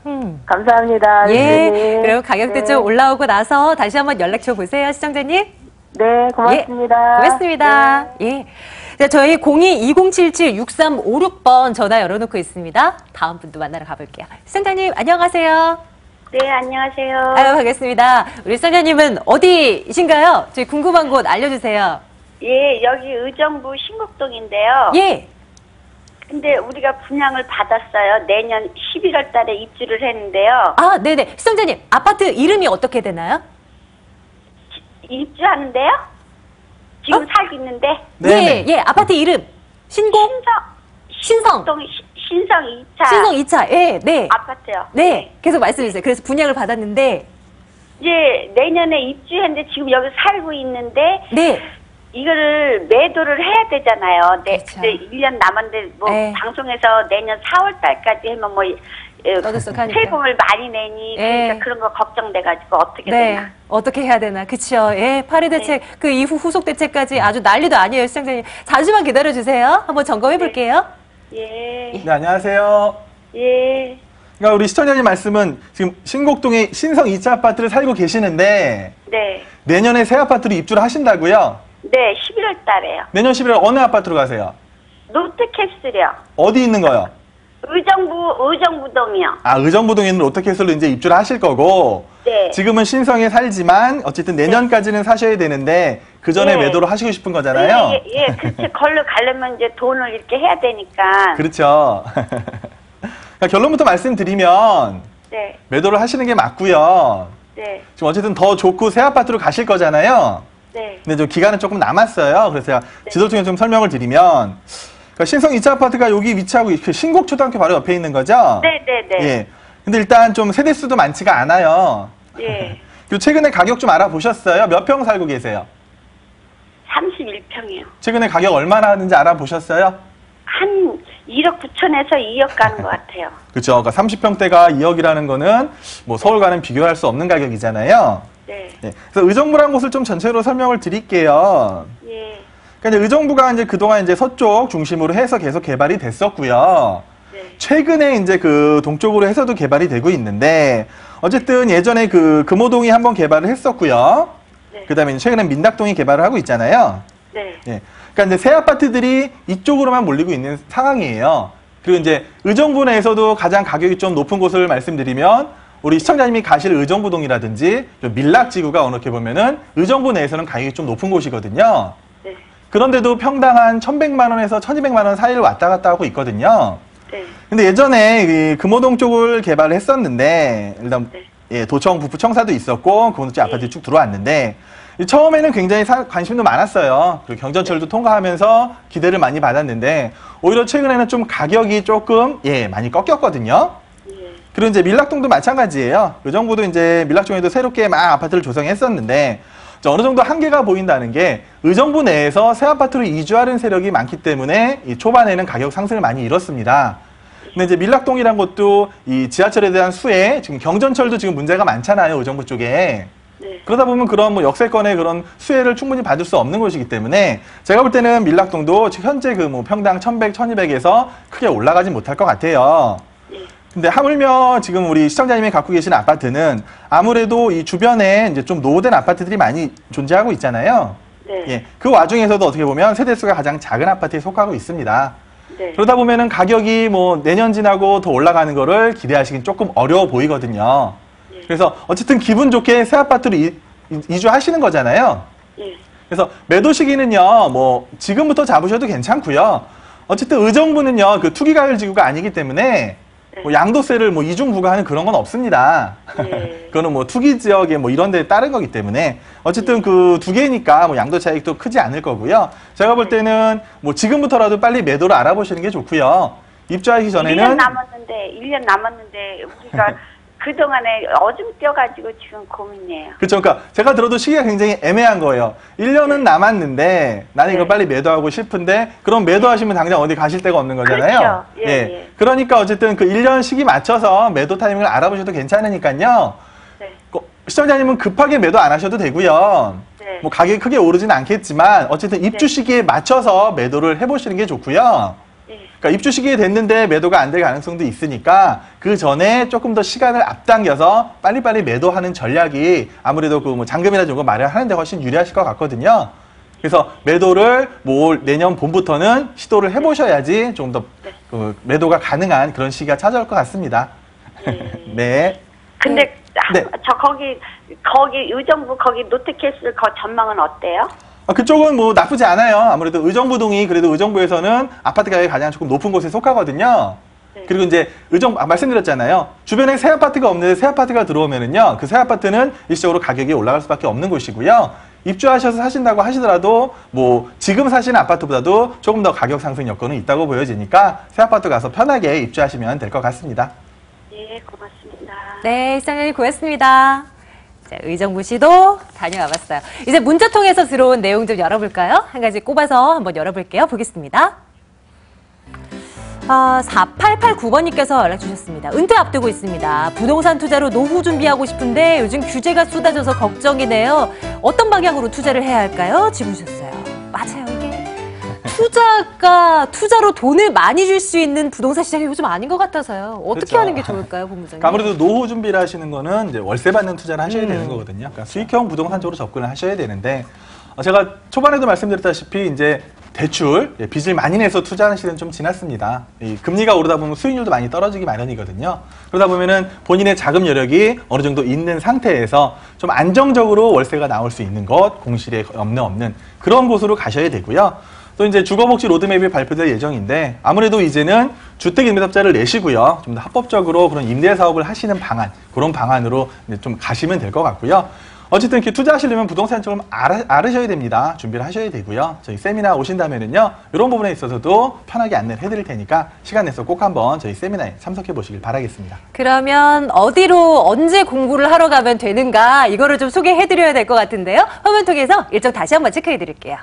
감사합니다. 예. 선생님. 그럼 가격대 네. 좀 올라오고 나서 다시 한번 연락 줘 보세요, 시청자님. 네, 고맙습니다. 고맙습니다. 예. 자, 저희 02-2077-6356번 전화 열어놓고 있습니다. 다음 분도 만나러 가볼게요. 시청자님, 안녕하세요. 네, 안녕하세요. 아유, 반갑습니다. 우리 시청자님은 어디이신가요? 저희 궁금한 곳 알려주세요. 예, 여기 의정부 신곡동인데요. 예. 근데 우리가 분양을 받았어요. 내년 11월 달에 입주를 했는데요. 아, 네네. 시청자님, 아파트 이름이 어떻게 되나요? 입주하는데요? 지금 살고 있는데. 네네. 예, 아파트 이름. 신공? 신성. 신성 2차. 신성 2차. 예, 네. 아파트요. 네. 계속 말씀해주세요. 그래서 분양을 받았는데, 이제 내년에 입주했는데 지금 여기 살고 있는데 네. 이거를 매도를 해야 되잖아요. 네, 그렇죠. 이제 1년 남았는데 뭐 네. 방송에서 내년 4월 달까지 하면 뭐 떠들썩하니까. 세금을 많이 내니 네. 그러니까 그런 거 걱정돼가지고 어떻게 네. 되나. 어떻게 해야 되나. 그쵸. 예. 파리 대책, 그 이후 후속 대책까지 아주 난리도 아니에요, 시청자님. 잠시만 기다려주세요. 한번 점검해 볼게요. 예, 네, 안녕하세요. 예, 그러니까 우리 시청자님 말씀은 지금 신곡동의 신성 2차 아파트를 살고 계시는데 네, 내년에 새 아파트로 입주를 하신다고요? 네, 11월 달에요. 내년 11월 어느 아파트로 가세요? 롯데캐슬이요. 어디 있는 거요? 의정부동이요. 아, 의정부동에 있는 롯데캐슬로 이제 입주를 하실 거고 네. 지금은 신성에 살지만 어쨌든 내년까지는 사셔야 되는데 그 전에 네. 매도를 하시고 싶은 거잖아요. 예, 예, 그렇죠. 걸로 가려면 이제 돈을 이렇게 해야 되니까. 그렇죠. 그러니까 결론부터 말씀드리면 네, 매도를 하시는 게 맞고요. 네, 지금 어쨌든 더 좋고 새 아파트로 가실 거잖아요. 네, 근데 좀 기간은 조금 남았어요. 그래서 제가 지도를 통해 좀 설명을 드리면 그러니까 신성 2차 아파트가 여기 위치하고 그 신곡초등학교 바로 옆에 있는 거죠. 네, 네, 네. 예. 근데 일단 좀 세대수도 많지가 않아요. 예. 그리고 최근에 가격 좀 알아보셨어요? 몇 평 살고 계세요? 31평이요. 최근에 가격 얼마나 하는지 알아보셨어요? 한 1억 9천에서 2억 가는 것 같아요. 그렇죠. 그러니까 30평대가 2억이라는 거는 뭐 서울과는 비교할 수 없는 가격이잖아요. 네. 예. 그래서 의정부라는 곳을 좀 전체로 설명을 드릴게요. 예. 그러니까 이제 의정부가 이제 그동안 이제 서쪽 중심으로 해서 계속 개발이 됐었고요. 네. 최근에 이제 그 동쪽으로 해서도 개발이 되고 있는데 어쨌든 예전에 그 금호동이 한번 개발을 했었고요. 네. 그다음에 이제 최근에 민닥동이 개발을 하고 있잖아요. 네. 예. 그러니까 이제 새 아파트들이 이쪽으로만 몰리고 있는 상황이에요. 그리고 이제 의정부 내에서도 가장 가격이 좀 높은 곳을 말씀드리면 우리 시청자님이 가실 의정부동이라든지 좀 밀락지구가 어떻게 보면은 의정부 내에서는 가격이 좀 높은 곳이거든요. 네. 그런데도 평당 한 1,100만 원에서 1,200만 원 사이를 왔다 갔다 하고 있거든요. 네. 근데 예전에 이 금호동 쪽을 개발을 했었는데 일단 네. 예, 도청 부부 청사도 있었고 그곳 쪽 아파트 쭉 들어왔는데 처음에는 굉장히 관심도 많았어요. 그리고 경전철도 통과하면서 기대를 많이 받았는데 오히려 최근에는 좀 가격이 조금 많이 꺾였거든요. 예. 그리고 이제 밀락동도 마찬가지예요. 의정부도 이제 밀락동에도 새롭게 막 아파트를 조성했었는데 어느 정도 한계가 보인다는 게 의정부 내에서 새 아파트로 이주하는 세력이 많기 때문에 이 초반에는 가격 상승을 많이 이뤘습니다. 근데 이제 밀락동이란 것도 이 지하철에 대한 수혜, 지금 경전철도 지금 문제가 많잖아요, 의정부 쪽에. 네. 그러다 보면 그런 뭐 역세권의 그런 수혜를 충분히 받을 수 없는 곳이기 때문에 제가 볼 때는 밀락동도 지금 현재 그 뭐 평당 1,100, 1,200에서 크게 올라가지 못할 것 같아요. 근데 하물며 지금 우리 시청자님이 갖고 계신 아파트는 아무래도 이 주변에 이제 좀 노후된 아파트들이 많이 존재하고 있잖아요. 네. 예. 그 와중에서도 어떻게 보면 세대수가 가장 작은 아파트에 속하고 있습니다. 네. 그러다 보면은 가격이 뭐 내년 지나고 더 올라가는 거를 기대하시긴 조금 어려워 보이거든요. 그래서 어쨌든 기분 좋게 새 아파트로 이주하시는 거잖아요. 예. 그래서 매도 시기는요, 뭐 지금부터 잡으셔도 괜찮고요. 어쨌든 의정부는요, 그 투기가율 지구가 아니기 때문에 뭐 양도세를 뭐 이중 부과하는 그런 건 없습니다. 예. 그거는 뭐 투기 지역에 뭐 이런 데에 따른 거기 때문에 어쨌든 그 두 개니까 뭐 양도 차익도 크지 않을 거고요. 제가 볼 때는 뭐 지금부터라도 빨리 매도를 알아보시는 게 좋고요. 입주하기 전에는 1년 남았는데 우리가 그동안에 어중 뛰어가지고 지금 고민이에요. 그렇죠. 그러니까 제가 들어도 시기가 굉장히 애매한 거예요. 1년은 남았는데 나는 이걸 네. 빨리 매도하고 싶은데 그럼 매도하시면 당장 어디 가실 데가 없는 거잖아요. 그렇죠. 예, 예. 그러니까 어쨌든 그 1년 시기 맞춰서 매도 타이밍을 알아보셔도 괜찮으니까요. 네. 시청자님은 급하게 매도 안 하셔도 되고요. 네. 뭐 가격이 크게 오르진 않겠지만 어쨌든 입주 네. 시기에 맞춰서 매도를 해보시는 게 좋고요. 네. 그러니까 입주 시기에 됐는데 매도가 안 될 가능성도 있으니까 그 전에 조금 더 시간을 앞당겨서 빨리빨리 매도하는 전략이 아무래도 그 뭐 잔금이라든지 이런 거 마련하는 데 훨씬 유리하실 것 같거든요. 그래서 매도를 뭐 내년 봄부터는 시도를 해보셔야지 좀 더 그 매도가 가능한 그런 시기가 찾아올 것 같습니다. 네. 근데 네. 저 거기 의정부 거기 노트캐슬 거 전망은 어때요? 그쪽은 뭐 나쁘지 않아요. 아무래도 의정부동이 그래도 의정부에서는 아파트 가격이 가장 조금 높은 곳에 속하거든요. 네. 그리고 이제 말씀드렸잖아요. 주변에 새 아파트가 없는데 새 아파트가 들어오면은요, 그 새 아파트는 일시적으로 가격이 올라갈 수밖에 없는 곳이고요. 입주하셔서 사신다고 하시더라도 뭐 지금 사시는 아파트보다도 조금 더 가격 상승 여건은 있다고 보여지니까 새 아파트 가서 편하게 입주하시면 될 것 같습니다. 예, 고맙습니다. 네, 시청자님 고맙습니다. 자, 의정부시도 다녀와 봤어요. 이제 문자 통해서 들어온 내용 좀 열어볼까요? 한 가지 꼽아서 한번 열어볼게요. 보겠습니다. 4889번님께서 연락 주셨습니다. 은퇴 앞두고 있습니다. 부동산 투자로 노후 준비하고 싶은데 요즘 규제가 쏟아져서 걱정이네요. 어떤 방향으로 투자를 해야 할까요? 짚으셨어요. 맞아요. 이게 투자로 돈을 많이 줄 수 있는 부동산 시장이 요즘 아닌 것 같아서요. 어떻게 그렇죠. 하는 게 좋을까요, 본부장님? 아무래도 노후 준비를 하시는 거는 이제 월세 받는 투자를 하셔야 되는 거거든요. 그러니까 수익형 부동산 쪽으로 접근을 하셔야 되는데 제가 초반에도 말씀드렸다시피 이제 대출, 빚을 많이 내서 투자하는 시대는 좀 지났습니다. 이 금리가 오르다 보면 수익률도 많이 떨어지기 마련이거든요. 그러다 보면은 본인의 자금 여력이 어느 정도 있는 상태에서 좀 안정적으로 월세가 나올 수 있는 것, 공실에 없는 그런 곳으로 가셔야 되고요. 또 이제 주거복지 로드맵이 발표될 예정인데 아무래도 이제는 주택임대사업자를 내시고요. 좀 더 합법적으로 그런 임대 사업을 하시는 방안, 그런 방안으로 이제 좀 가시면 될 것 같고요. 어쨌든 이렇게 투자하시려면 부동산 쪽을 알으셔야 됩니다. 준비를 하셔야 되고요. 저희 세미나 오신다면은요, 이런 부분에 있어서도 편하게 안내를 해드릴 테니까 시간 내서 꼭 한번 저희 세미나에 참석해 보시길 바라겠습니다. 그러면 어디로 언제 공부를 하러 가면 되는가 이거를 좀 소개해드려야 될 것 같은데요. 화면 통해서 일정 다시 한번 체크해드릴게요.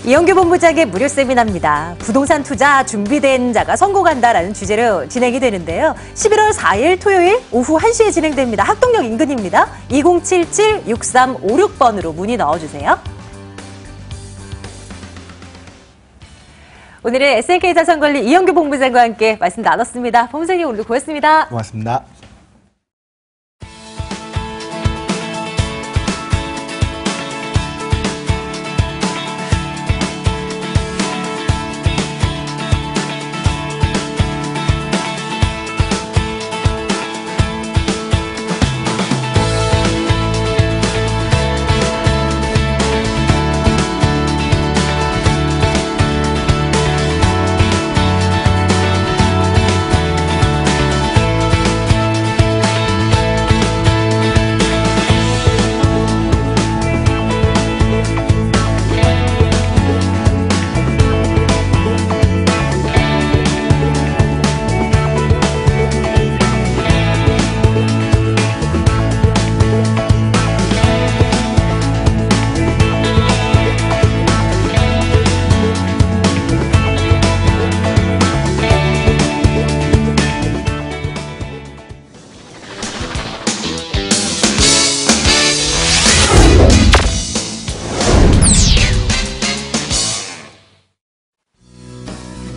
이영규 본부장의 무료 세미나입니다. 부동산 투자 준비된 자가 성공한다라는 주제로 진행이 되는데요. 11월 4일 토요일 오후 1시에 진행됩니다. 학동역 인근입니다. 2077-6356번으로 문의 넣어주세요. 오늘은 SNK자산관리 이영규 본부장과 함께 말씀 나눴습니다. 본부장님 오늘도 고맙습니다. 고맙습니다.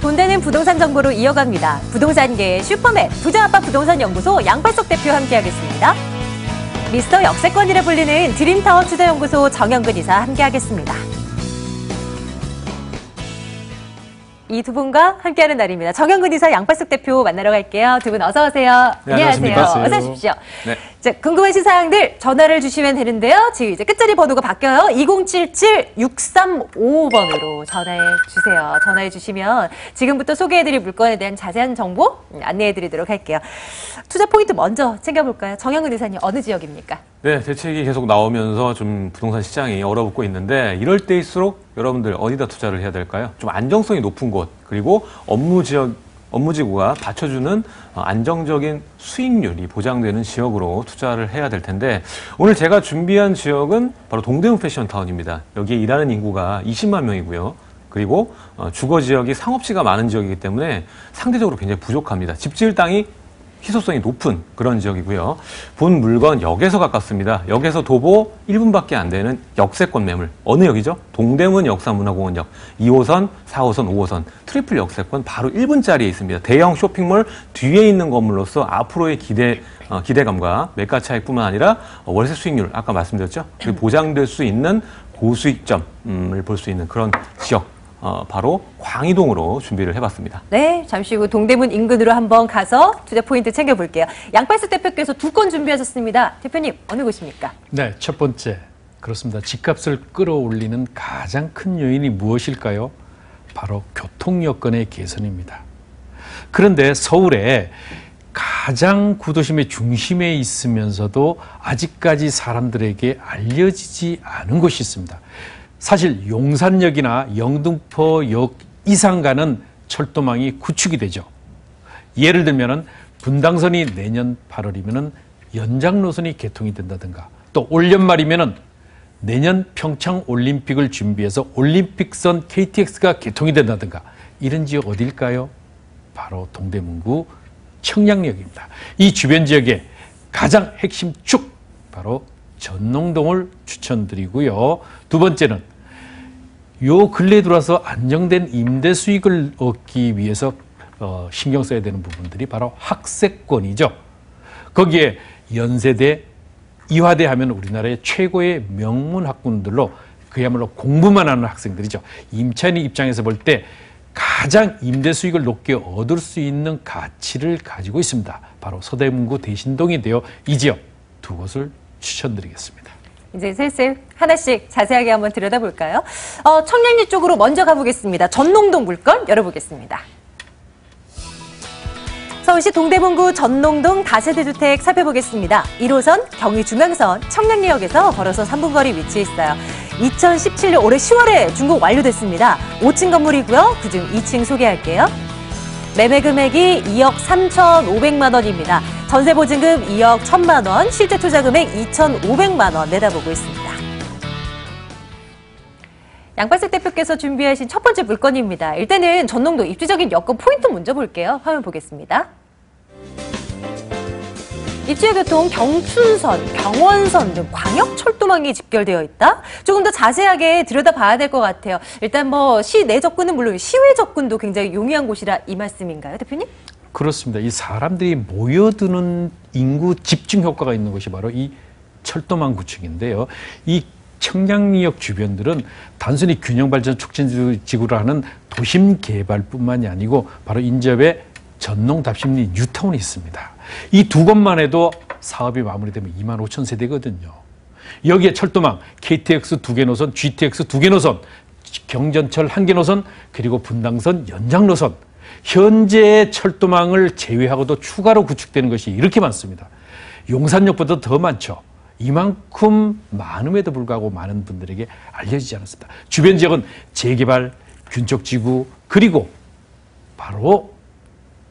돈되는 부동산 정보로 이어갑니다. 부동산계의 슈퍼맨, 부자아빠 부동산연구소 양발석 대표 함께하겠습니다. 미스터 역세권이라 불리는 드림타워 투자연구소 정영근 이사 함께하겠습니다. 이 두 분과 함께하는 날입니다. 정영근 이사, 양팔숙 대표 만나러 갈게요. 두 분 어서 오세요. 네, 안녕하세요. 안녕하십니까. 어서 오십시오. 네. 자, 궁금하신 사항들 전화를 주시면 되는데요. 지금 이제 끝자리 번호가 바뀌어요. 2077-6355번으로 전화해 주세요. 전화해 주시면 지금부터 소개해드릴 물건에 대한 자세한 정보 안내해드리도록 할게요. 투자 포인트 먼저 챙겨볼까요? 정영근 이사님 어느 지역입니까? 네, 대책이 계속 나오면서 좀 부동산 시장이 얼어붙고 있는데 이럴 때일수록 여러분들 어디다 투자를 해야 될까요? 좀 안정성이 높은 곳, 그리고 업무지구가 받쳐주는 안정적인 수익률이 보장되는 지역으로 투자를 해야 될 텐데 오늘 제가 준비한 지역은 바로 동대문 패션타운입니다. 여기에 일하는 인구가 20만 명이고요. 그리고 주거 지역이 상업지가 많은 지역이기 때문에 상대적으로 굉장히 부족합니다. 집 지을 땅이 희소성이 높은 그런 지역이고요. 본 물건 역에서 가깝습니다. 역에서 도보 1분밖에 안 되는 역세권 매물. 어느 역이죠? 동대문 역사문화공원역 2호선, 4호선, 5호선 트리플 역세권 바로 1분짜리에 있습니다. 대형 쇼핑몰 뒤에 있는 건물로서 앞으로의 기대감과 매가 차익뿐만 아니라 월세 수익률 아까 말씀드렸죠? 보장될 수 있는 고수익점을 볼 수 있는 그런 지역. 바로 광희동으로 준비를 해봤습니다. 네, 잠시 후 동대문 인근으로 한번 가서 투자 포인트 챙겨볼게요. 양팔숙 대표께서 두 건 준비하셨습니다. 대표님, 어느 곳입니까? 네, 첫 번째. 그렇습니다. 집값을 끌어올리는 가장 큰 요인이 무엇일까요? 바로 교통 여건의 개선입니다. 그런데 서울에 가장 구도심의 중심에 있으면서도 아직까지 사람들에게 알려지지 않은 곳이 있습니다. 사실 용산역이나 영등포역 이상 가는 철도망이 구축이 되죠. 예를 들면은 분당선이 내년 8월이면은 연장 노선이 개통이 된다든가 또 올 연말이면은 내년 평창 올림픽을 준비해서 올림픽선 KTX가 개통이 된다든가 이런 지역 어딜까요? 바로 동대문구 청량역입니다. 이 주변 지역의 가장 핵심 축 바로 전농동을 추천드리고요. 두 번째는 요 근래에 들어와서 안정된 임대 수익을 얻기 위해서 신경 써야 되는 부분들이 바로 학세권이죠. 거기에 연세대, 이화대 하면 우리나라의 최고의 명문 학군들로 그야말로 공부만 하는 학생들이죠. 임차인의 입장에서 볼 때 가장 임대 수익을 높게 얻을 수 있는 가치를 가지고 있습니다. 바로 서대문구 대신동인데요. 이 지역 두 곳을 추천드리겠습니다. 이제 슬슬 하나씩 자세하게 한번 들여다볼까요? 청량리 쪽으로 먼저 가보겠습니다. 전농동 물건 열어보겠습니다. 서울시 동대문구 전농동 다세대 주택 살펴보겠습니다. 1호선 경의중앙선 청량리역에서 걸어서 3분 거리 위치해 있어요. 2017년 올해 10월에 준공 완료됐습니다. 5층 건물이고요. 그중 2층 소개할게요. 매매 금액이 2억 3,500만 원입니다. 전세 보증금 2억 1,000만 원, 실제 투자 금액 2,500만 원 내다보고 있습니다. 양팔숙 대표께서 준비하신 첫 번째 물건입니다. 일단은 전농도 입지적인 여건 포인트 먼저 볼게요. 화면 보겠습니다. 입지의 교통, 경춘선, 경원선 등 광역철도망이 집결되어 있다? 조금 더 자세하게 들여다봐야 될 것 같아요. 일단 시내 접근은 물론 시외 접근도 굉장히 용이한 곳이라 이 말씀인가요, 대표님? 그렇습니다. 이 사람들이 모여드는 인구 집중 효과가 있는 곳이 바로 이 철도망 구축인데요. 이 청량리역 주변들은 단순히 균형발전 촉진지구라 하는 도심 개발뿐만이 아니고 바로 인접에 전농 답심리 뉴타운이 있습니다. 이 두 곳만 해도 사업이 마무리되면 2만 5천 세대거든요. 여기에 철도망, KTX 2개 노선, GTX 2개 노선, 경전철 1개 노선, 그리고 분당선 연장 노선. 현재 철도망을 제외하고도 추가로 구축되는 것이 이렇게 많습니다. 용산역보다 더 많죠. 이만큼 많음에도 불구하고 많은 분들에게 알려지지 않았습니다. 주변 지역은 재개발, 균적지구, 그리고 바로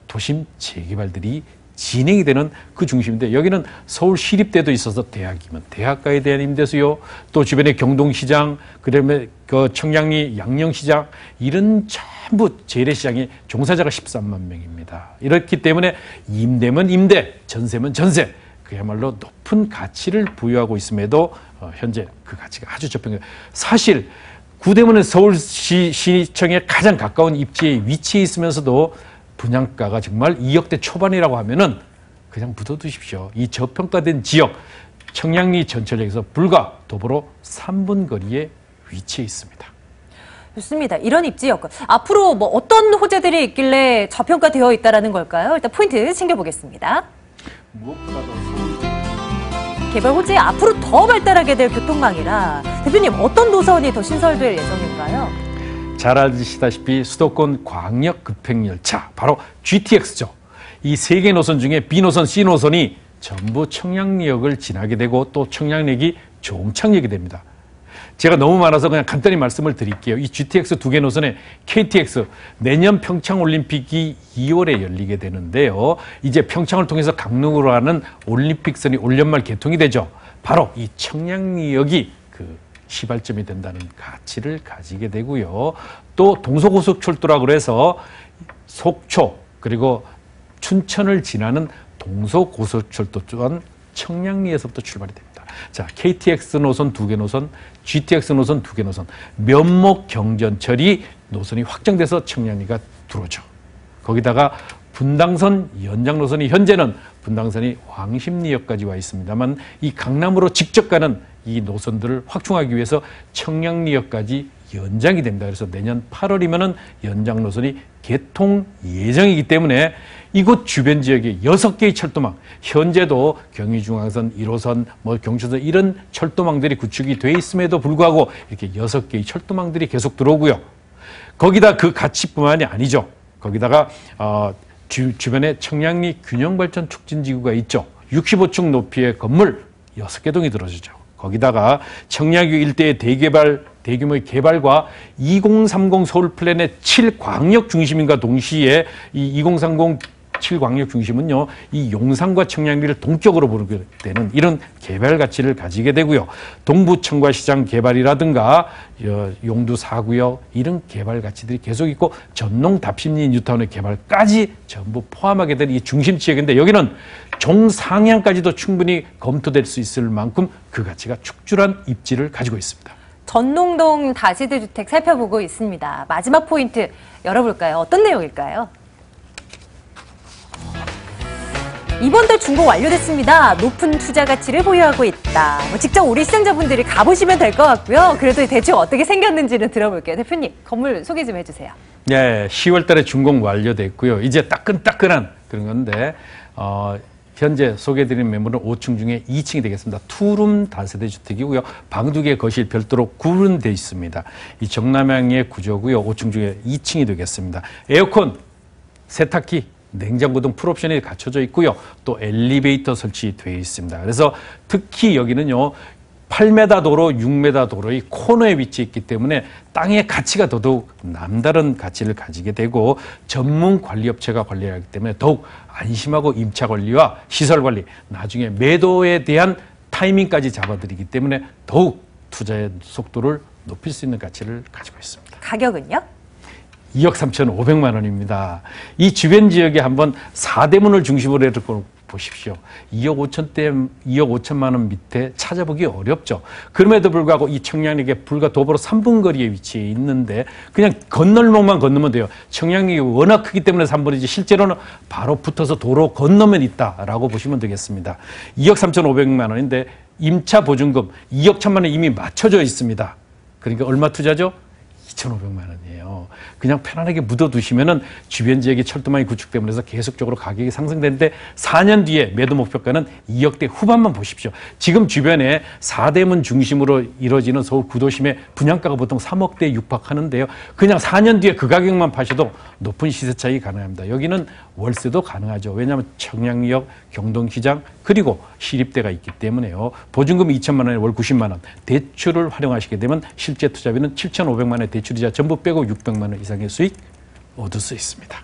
도심 재개발들이 진행이 되는 그 중심인데 여기는 서울시립대도 있어서 대학이면 대학가에 대한 임대수요, 또 주변에 경동시장, 그다음에 그 청량리 양령시장 이런 전부 재래시장의 종사자가 13만 명입니다. 이렇기 때문에 임대면 임대, 전세면 전세 그야말로 높은 가치를 부여하고 있음에도 현재 그 가치가 아주 저평가해요. 사실 구대문은 서울시청에 가장 가까운 입지에 위치해 있으면서도 분양가가 정말 2억대 초반이라고 하면은 그냥 묻어두십시오. 이 저평가된 지역 청량리 전철역에서 불과 도보로 3분 거리에 위치해 있습니다. 좋습니다. 이런 입지 여건. 앞으로 뭐 어떤 호재들이 있길래 저평가되어 있다는 걸까요? 일단 포인트 챙겨보겠습니다. 개발 호재 앞으로 더 발달하게 될 교통망이라 대표님 어떤 노선이 더 신설될 예정인가요? 잘 아시다시피 수도권 광역 급행열차 바로 GTX죠. 이 세 개 노선 중에 B노선, C노선이 전부 청량리역을 지나게 되고 또 청량리역이 종착역이 됩니다. 제가 너무 많아서 그냥 간단히 말씀을 드릴게요. 이 GTX 두 개 노선에 KTX 내년 평창올림픽이 2월에 열리게 되는데요. 이제 평창을 통해서 강릉으로 가는 올림픽선이 올 연말 개통이 되죠. 바로 이 청량리역이 그 시발점이 된다는 가치를 가지게 되고요. 또 동서고속철도라고 해서 속초 그리고 춘천을 지나는 동서고속철도 또한 청량리에서부터 출발이 됩니다. 자, KTX 노선 두 개 노선, GTX 노선 두 개 노선, 면목 경전철이 노선이 확정돼서 청량리가 들어오죠. 거기다가 분당선 연장 노선이 현재는 분당선이 왕십리역까지 와 있습니다만 이 강남으로 직접 가는 이 노선들을 확충하기 위해서 청량리역까지 연장이 됩니다. 그래서 내년 8월이면은 연장 노선이 개통 예정이기 때문에 이곳 주변 지역에 6개의 철도망, 현재도 경의중앙선, 1호선, 경춘선 이런 철도망들이 구축이 돼 있음에도 불구하고 이렇게 6개의 철도망들이 계속 들어오고요. 거기다 그 가치뿐만이 아니죠. 거기다가 주변에 청량리 균형발전 촉진지구가 있죠. 65층 높이의 건물 6개 동이 들어서죠. 거기다가 청량리 일대의 대규모의 개발과 2030 서울 플랜의 7광역 중심인과 동시에 이 2030 7광역 중심은요, 이 용산과 청량리를 동격으로 보게 되는 이런 개발 가치를 가지게 되고요. 동부 청과시장 개발이라든가 용두 4구역 이런 개발 가치들이 계속 있고 전농 답심리 뉴타운의 개발까지 전부 포함하게 된 이 중심 지역인데 여기는 종상향까지도 충분히 검토될 수 있을 만큼 그 가치가 축출한 입지를 가지고 있습니다. 전농동 다세대 주택 살펴보고 있습니다. 마지막 포인트 열어볼까요? 어떤 내용일까요? 이번 달 준공 완료됐습니다. 높은 투자 가치를 보유하고 있다. 직접 우리 시청자분들이 가보시면 될 것 같고요. 그래도 대충 어떻게 생겼는지는 들어볼게요. 대표님, 건물 소개 좀 해주세요. 네, 10월 달에 준공 완료됐고요. 이제 따끈따끈한 그런 건데 현재 소개해드린 매물은 5층 중에 2층이 되겠습니다. 투룸 다세대 주택이고요. 방 2개 거실 별도로 구분되어 있습니다. 이 정남향의 구조고요. 5층 중에 2층이 되겠습니다. 에어컨, 세탁기, 냉장고 등 풀옵션이 갖춰져 있고요. 또 엘리베이터 설치되어 있습니다. 그래서 특히 여기는요. 8m 도로, 6m 도로의 코너에 위치해 있기 때문에 땅의 가치가 더더욱 남다른 가치를 가지게 되고 전문 관리업체가 관리하기 때문에 더욱 안심하고 임차 관리와 시설 관리, 나중에 매도에 대한 타이밍까지 잡아드리기 때문에 더욱 투자의 속도를 높일 수 있는 가치를 가지고 있습니다. 가격은요? 2억 3,500만 원입니다. 이 주변 지역에 한번 4대문을 중심으로 해서 보십시오. 2억 5천만 원 밑에 찾아보기 어렵죠. 그럼에도 불구하고 이 청량리역에 불과 도보로 3분 거리에 위치해 있는데 그냥 건널목만 건너면 돼요. 청량리역이 워낙 크기 때문에 3분이지 실제로는 바로 붙어서 도로 건너면 있다라고 보시면 되겠습니다. 2억 3,500만 원인데 임차 보증금 2억 1천만 원 이미 맞춰져 있습니다. 그러니까 얼마 투자죠? 2,500만 원이에요. 그냥 편안하게 묻어두시면은 주변 지역의 철도망이 구축되면서 해서 계속적으로 가격이 상승되는데 4년 뒤에 매도 목표가는 2억대 후반만 보십시오. 지금 주변에 4대문 중심으로 이루어지는 서울 구도심의 분양가가 보통 3억대에 육박하는데요. 그냥 4년 뒤에 그 가격만 파셔도 높은 시세 차익이 가능합니다. 여기는 월세도 가능하죠. 왜냐하면 청량리역, 경동시장 그리고 시립대가 있기 때문에요. 보증금 2천만 원에 월 90만 원, 대출을 활용하시게 되면 실제 투자비는 7,500만 원의 대출이자 전부 빼고 600만 원 이상의 수익 얻을 수 있습니다.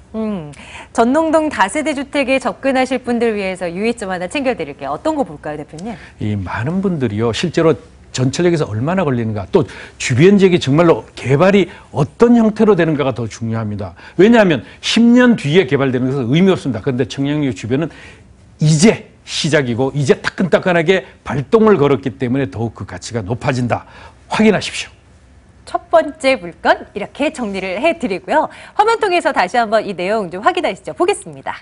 전농동 다세대 주택에 접근하실 분들 위해서 유의점 하나 챙겨드릴게요. 어떤 거 볼까요, 대표님? 이 많은 분들이요, 실제로 전철역에서 얼마나 걸리는가, 또 주변 지역이 정말로 개발이 어떤 형태로 되는가가 더 중요합니다. 왜냐하면 10년 뒤에 개발되는 것은 의미 없습니다. 그런데 청량리역 주변은 이제 시작이고 이제 따끈따끈하게 발동을 걸었기 때문에 더욱 그 가치가 높아진다. 확인하십시오. 첫 번째 물건 이렇게 정리를 해드리고요. 화면 통해서 다시 한번 이 내용 좀 확인하시죠. 보겠습니다.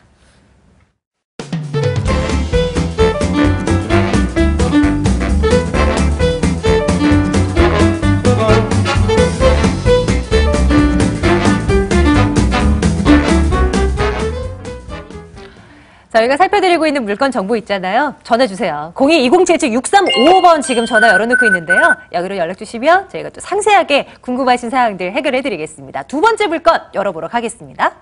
저희가 살펴드리고 있는 물건 정보 있잖아요. 전화주세요. 02-2077-6355번 지금 전화 열어놓고 있는데요. 여기로 연락 주시면 저희가 또 상세하게 궁금하신 사항들 해결해드리겠습니다. 두 번째 물건 열어보러 가겠습니다.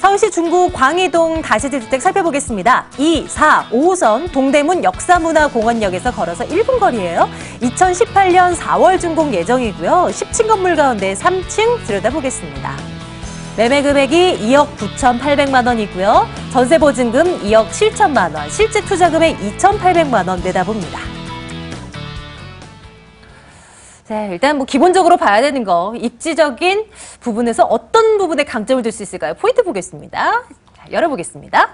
서울시 중구 광희동 다세대주택 살펴보겠습니다. 2, 4, 5호선 동대문 역사문화공원역에서 걸어서 1분 거리예요. 2018년 4월 준공 예정이고요. 10층 건물 가운데 3층 들여다보겠습니다. 매매 금액이 2억 9,800만 원이고요. 전세 보증금 2억 7천만 원, 실제 투자 금액 2,800만 원 내다봅니다. 자, 일단 뭐 기본적으로 봐야 되는 거, 입지적인 부분에서 어떤 부분에 강점을 줄 수 있을까요? 포인트 보겠습니다. 자, 열어보겠습니다.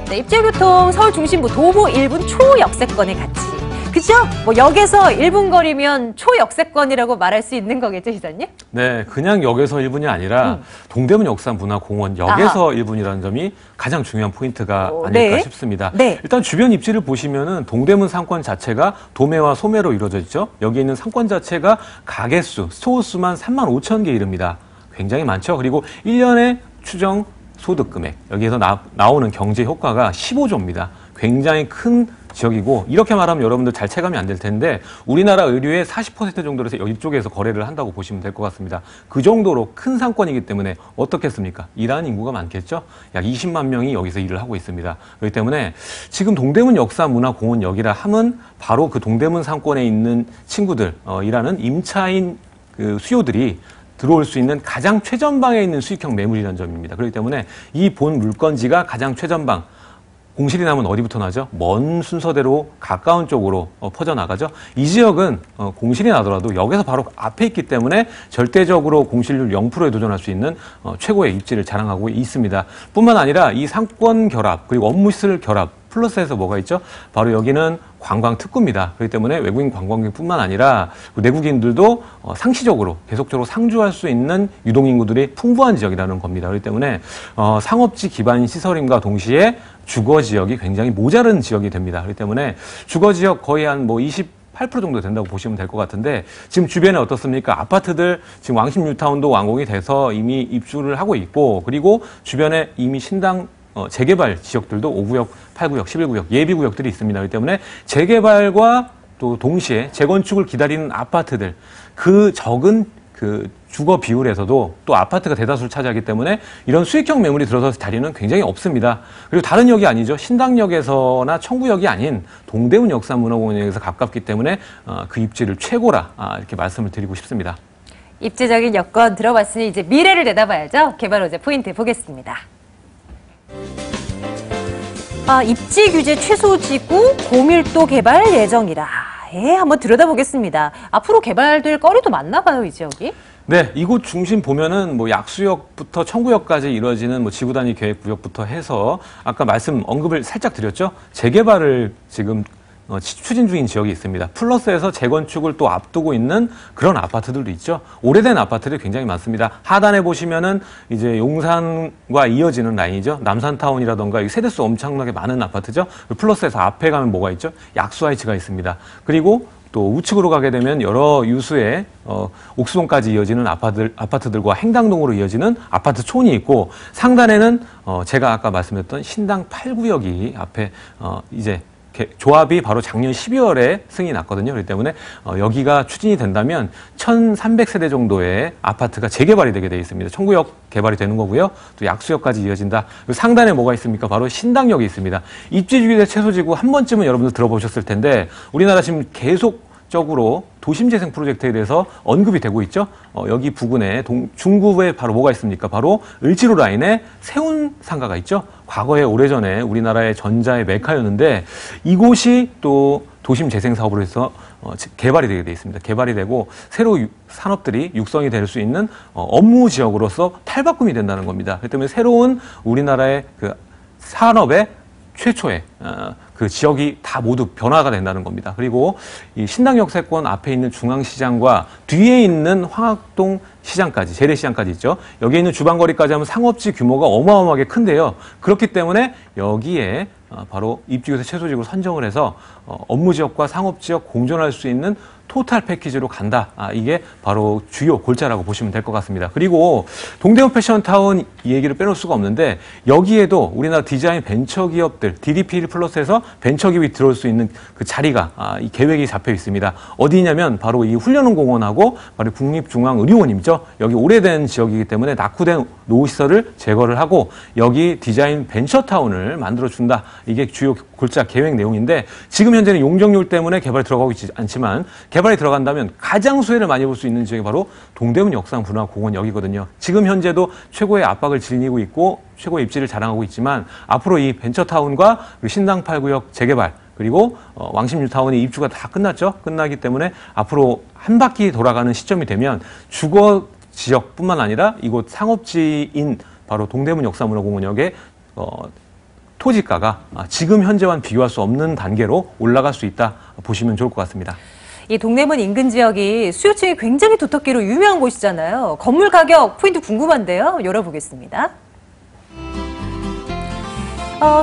네, 입지교통 서울 중심부 도보 1분 초역세권의 가치. 그죠? 뭐 역에서 1분 거리면 초역세권이라고 말할 수 있는 거겠죠, 기자님? 네, 그냥 역에서 1분이 아니라 동대문 역사문화공원 역에서 1분이라는 점이 가장 중요한 포인트가 아닐까 싶습니다. 네. 일단 주변 입지를 보시면은 동대문 상권 자체가 도매와 소매로 이루어져 있죠. 여기 있는 상권 자체가 가게수, 스토어수만 35,000개 이릅니다. 굉장히 많죠. 그리고 1년의 추정 소득 금액, 여기에서 나오는 경제 효과가 15조입니다. 굉장히 큰 지역이고, 이렇게 말하면 여러분들 잘 체감이 안 될 텐데 우리나라 의류의 40% 정도를 이쪽에서 거래를 한다고 보시면 될 것 같습니다. 그 정도로 큰 상권이기 때문에 어떻겠습니까? 일하는 인구가 많겠죠? 약 20만 명이 여기서 일을 하고 있습니다. 그렇기 때문에 지금 동대문 역사문화공원역이라 함은 바로 그 동대문 상권에 있는 친구들, 일하는 임차인 그 수요들이 들어올 수 있는 가장 최전방에 있는 수익형 매물이라는 점입니다. 그렇기 때문에 이 본 물건지가 가장 최전방, 공실이 나면 어디부터 나죠? 먼 순서대로 가까운 쪽으로 퍼져나가죠. 이 지역은 공실이 나더라도 역에서 바로 앞에 있기 때문에 절대적으로 공실률 0%에 도전할 수 있는 최고의 입지를 자랑하고 있습니다. 뿐만 아니라 이 상권 결합, 그리고 업무시설 결합, 플러스에서 뭐가 있죠? 바로 여기는 관광 특구입니다. 그렇기 때문에 외국인 관광객뿐만 아니라 내국인들도 상시적으로 계속적으로 상주할 수 있는 유동인구들이 풍부한 지역이라는 겁니다. 그렇기 때문에 상업지 기반 시설임과 동시에 주거 지역이 굉장히 모자른 지역이 됩니다. 그렇기 때문에 주거 지역 거의 한 28% 정도 된다고 보시면 될 것 같은데, 지금 주변에 어떻습니까? 아파트들 지금 왕십 뉴타운도 완공이 돼서 이미 입주를 하고 있고, 그리고 주변에 이미 신당 재개발 지역들도 5구역, 8구역, 11구역 예비구역들이 있습니다. 그렇기 때문에 재개발과 또 동시에 재건축을 기다리는 아파트들, 그 적은 그 주거 비율에서도 또 아파트가 대다수를 차지하기 때문에 이런 수익형 매물이 들어서서 자리는 굉장히 없습니다. 그리고 다른 역이 아니죠. 신당역에서나 청구역이 아닌 동대문 역사문화공원역에서 가깝기 때문에 그 입지를 최고라, 이렇게 말씀을 드리고 싶습니다. 입지적인 여건 들어봤으니 이제 미래를 내다봐야죠. 개발 호재 포인트 보겠습니다. 입지 규제 최소 지구 고밀도 개발 예정이라. 한번 들여다보겠습니다. 앞으로 개발될 거리도 많나 봐요, 이 지역이? 네, 이곳 중심 보면은 약수역부터 청구역까지 이루어지는 지구 단위 계획 구역부터 해서 아까 언급을 살짝 드렸죠. 재개발을 지금 추진 중인 지역이 있습니다. 플러스에서 재건축을 또 앞두고 있는 그런 아파트들도 있죠. 오래된 아파트들이 굉장히 많습니다. 하단에 보시면은 이제 용산과 이어지는 라인이죠. 남산타운이라던가 세대수 엄청나게 많은 아파트죠. 플러스에서 앞에 가면 뭐가 있죠? 약수하이츠가 있습니다. 그리고 또 우측으로 가게 되면 여러 유수의 옥수동까지 이어지는 아파트들과 행당동으로 이어지는 아파트 촌이 있고, 상단에는 제가 아까 말씀드렸던 신당 8구역이 앞에 이제 조합이 바로 작년 12월에 승인이 났거든요. 그렇기 때문에 여기가 추진이 된다면 1,300세대 정도의 아파트가 재개발이 되게 돼 있습니다. 청구역 개발이 되는 거고요. 또 약수역까지 이어진다. 그리고 상단에 뭐가 있습니까? 바로 신당역이 있습니다. 입지규제 최소지구 한 번쯤은 여러분들 들어보셨을 텐데, 우리나라 지금 계속적으로 도심재생 프로젝트에 대해서 언급이 되고 있죠. 여기 부근에 중구에 바로 뭐가 있습니까? 바로 을지로 라인에 세운상가가 있죠. 과거에 오래전에 우리나라의 전자의 메카였는데, 이곳이 또 도심재생 사업으로 해서 개발이 되게 돼 있습니다. 개발이 되고 새로 산업들이 육성이 될 수 있는 업무 지역으로서 탈바꿈이 된다는 겁니다. 그렇기 때문에 새로운 우리나라의 그 산업의 최초의 그 지역이 다 모두 변화가 된다는 겁니다. 그리고 이 신당역세권 앞에 있는 중앙시장과 뒤에 있는 황학동 시장까지, 재래시장까지 있죠. 여기에 있는 주방거리까지 하면 상업지 규모가 어마어마하게 큰데요. 그렇기 때문에 여기에 바로 입지규제 최소지구를 선정을 해서 업무지역과 상업지역 공존할 수 있는 토탈 패키지로 간다. 이게 바로 주요 골자라고 보시면 될 것 같습니다. 그리고 동대문 패션타운 이 얘기를 빼놓을 수가 없는데 여기에도 우리나라 디자인 벤처기업들 DDP 플러스에서 벤처기업이 들어올 수 있는 그 자리가 이 계획이 잡혀 있습니다. 어디냐면 바로 이 훈련공원하고 바로 국립중앙의료원이죠. 여기 오래된 지역이기 때문에 낙후된 노후시설을 제거를 하고 여기 디자인 벤처타운을 만들어준다. 이게 주요 골자 계획 내용인데 지금 현재는 용적률 때문에 개발이 들어가고 있지 않지만 개발이 들어간다면 가장 수혜를 많이 볼 수 있는 지역이 바로 동대문 역사문화공원역이거든요. 지금 현재도 최고의 압박을 지니고 있고 최고의 입지를 자랑하고 있지만 앞으로 이 벤처타운과 신당 8구역 재개발 그리고 왕십뉴타운의 입주가 다 끝났죠. 끝나기 때문에 앞으로 한 바퀴 돌아가는 시점이 되면 주거 지역뿐만 아니라 이곳 상업지인 바로 동대문 역사문화공원역의 토지가가 지금 현재와는 비교할 수 없는 단계로 올라갈 수 있다 보시면 좋을 것 같습니다. 이 동대문 인근 지역이 수요층이 굉장히 두텁기로 유명한 곳이잖아요. 건물 가격 포인트 궁금한데요. 열어보겠습니다.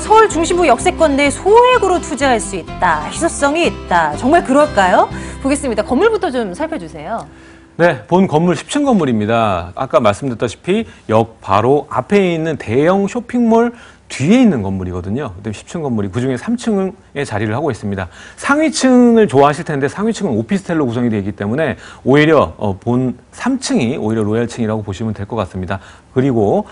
서울 중심부 역세권 내 소액으로 투자할 수 있다. 희소성이 있다. 정말 그럴까요? 보겠습니다. 건물부터 좀 살펴주세요. 네, 본 건물 10층 건물입니다. 아까 말씀드렸다시피 역 바로 앞에 있는 대형 쇼핑몰 뒤에 있는 건물이거든요. 10층 건물이 그중에 3층에 자리를 하고 있습니다. 상위층을 좋아하실 텐데 상위층은 오피스텔로 구성이 되어 있기 때문에 오히려 본 3층이 오히려 로얄층이라고 보시면 될 것 같습니다. 그리고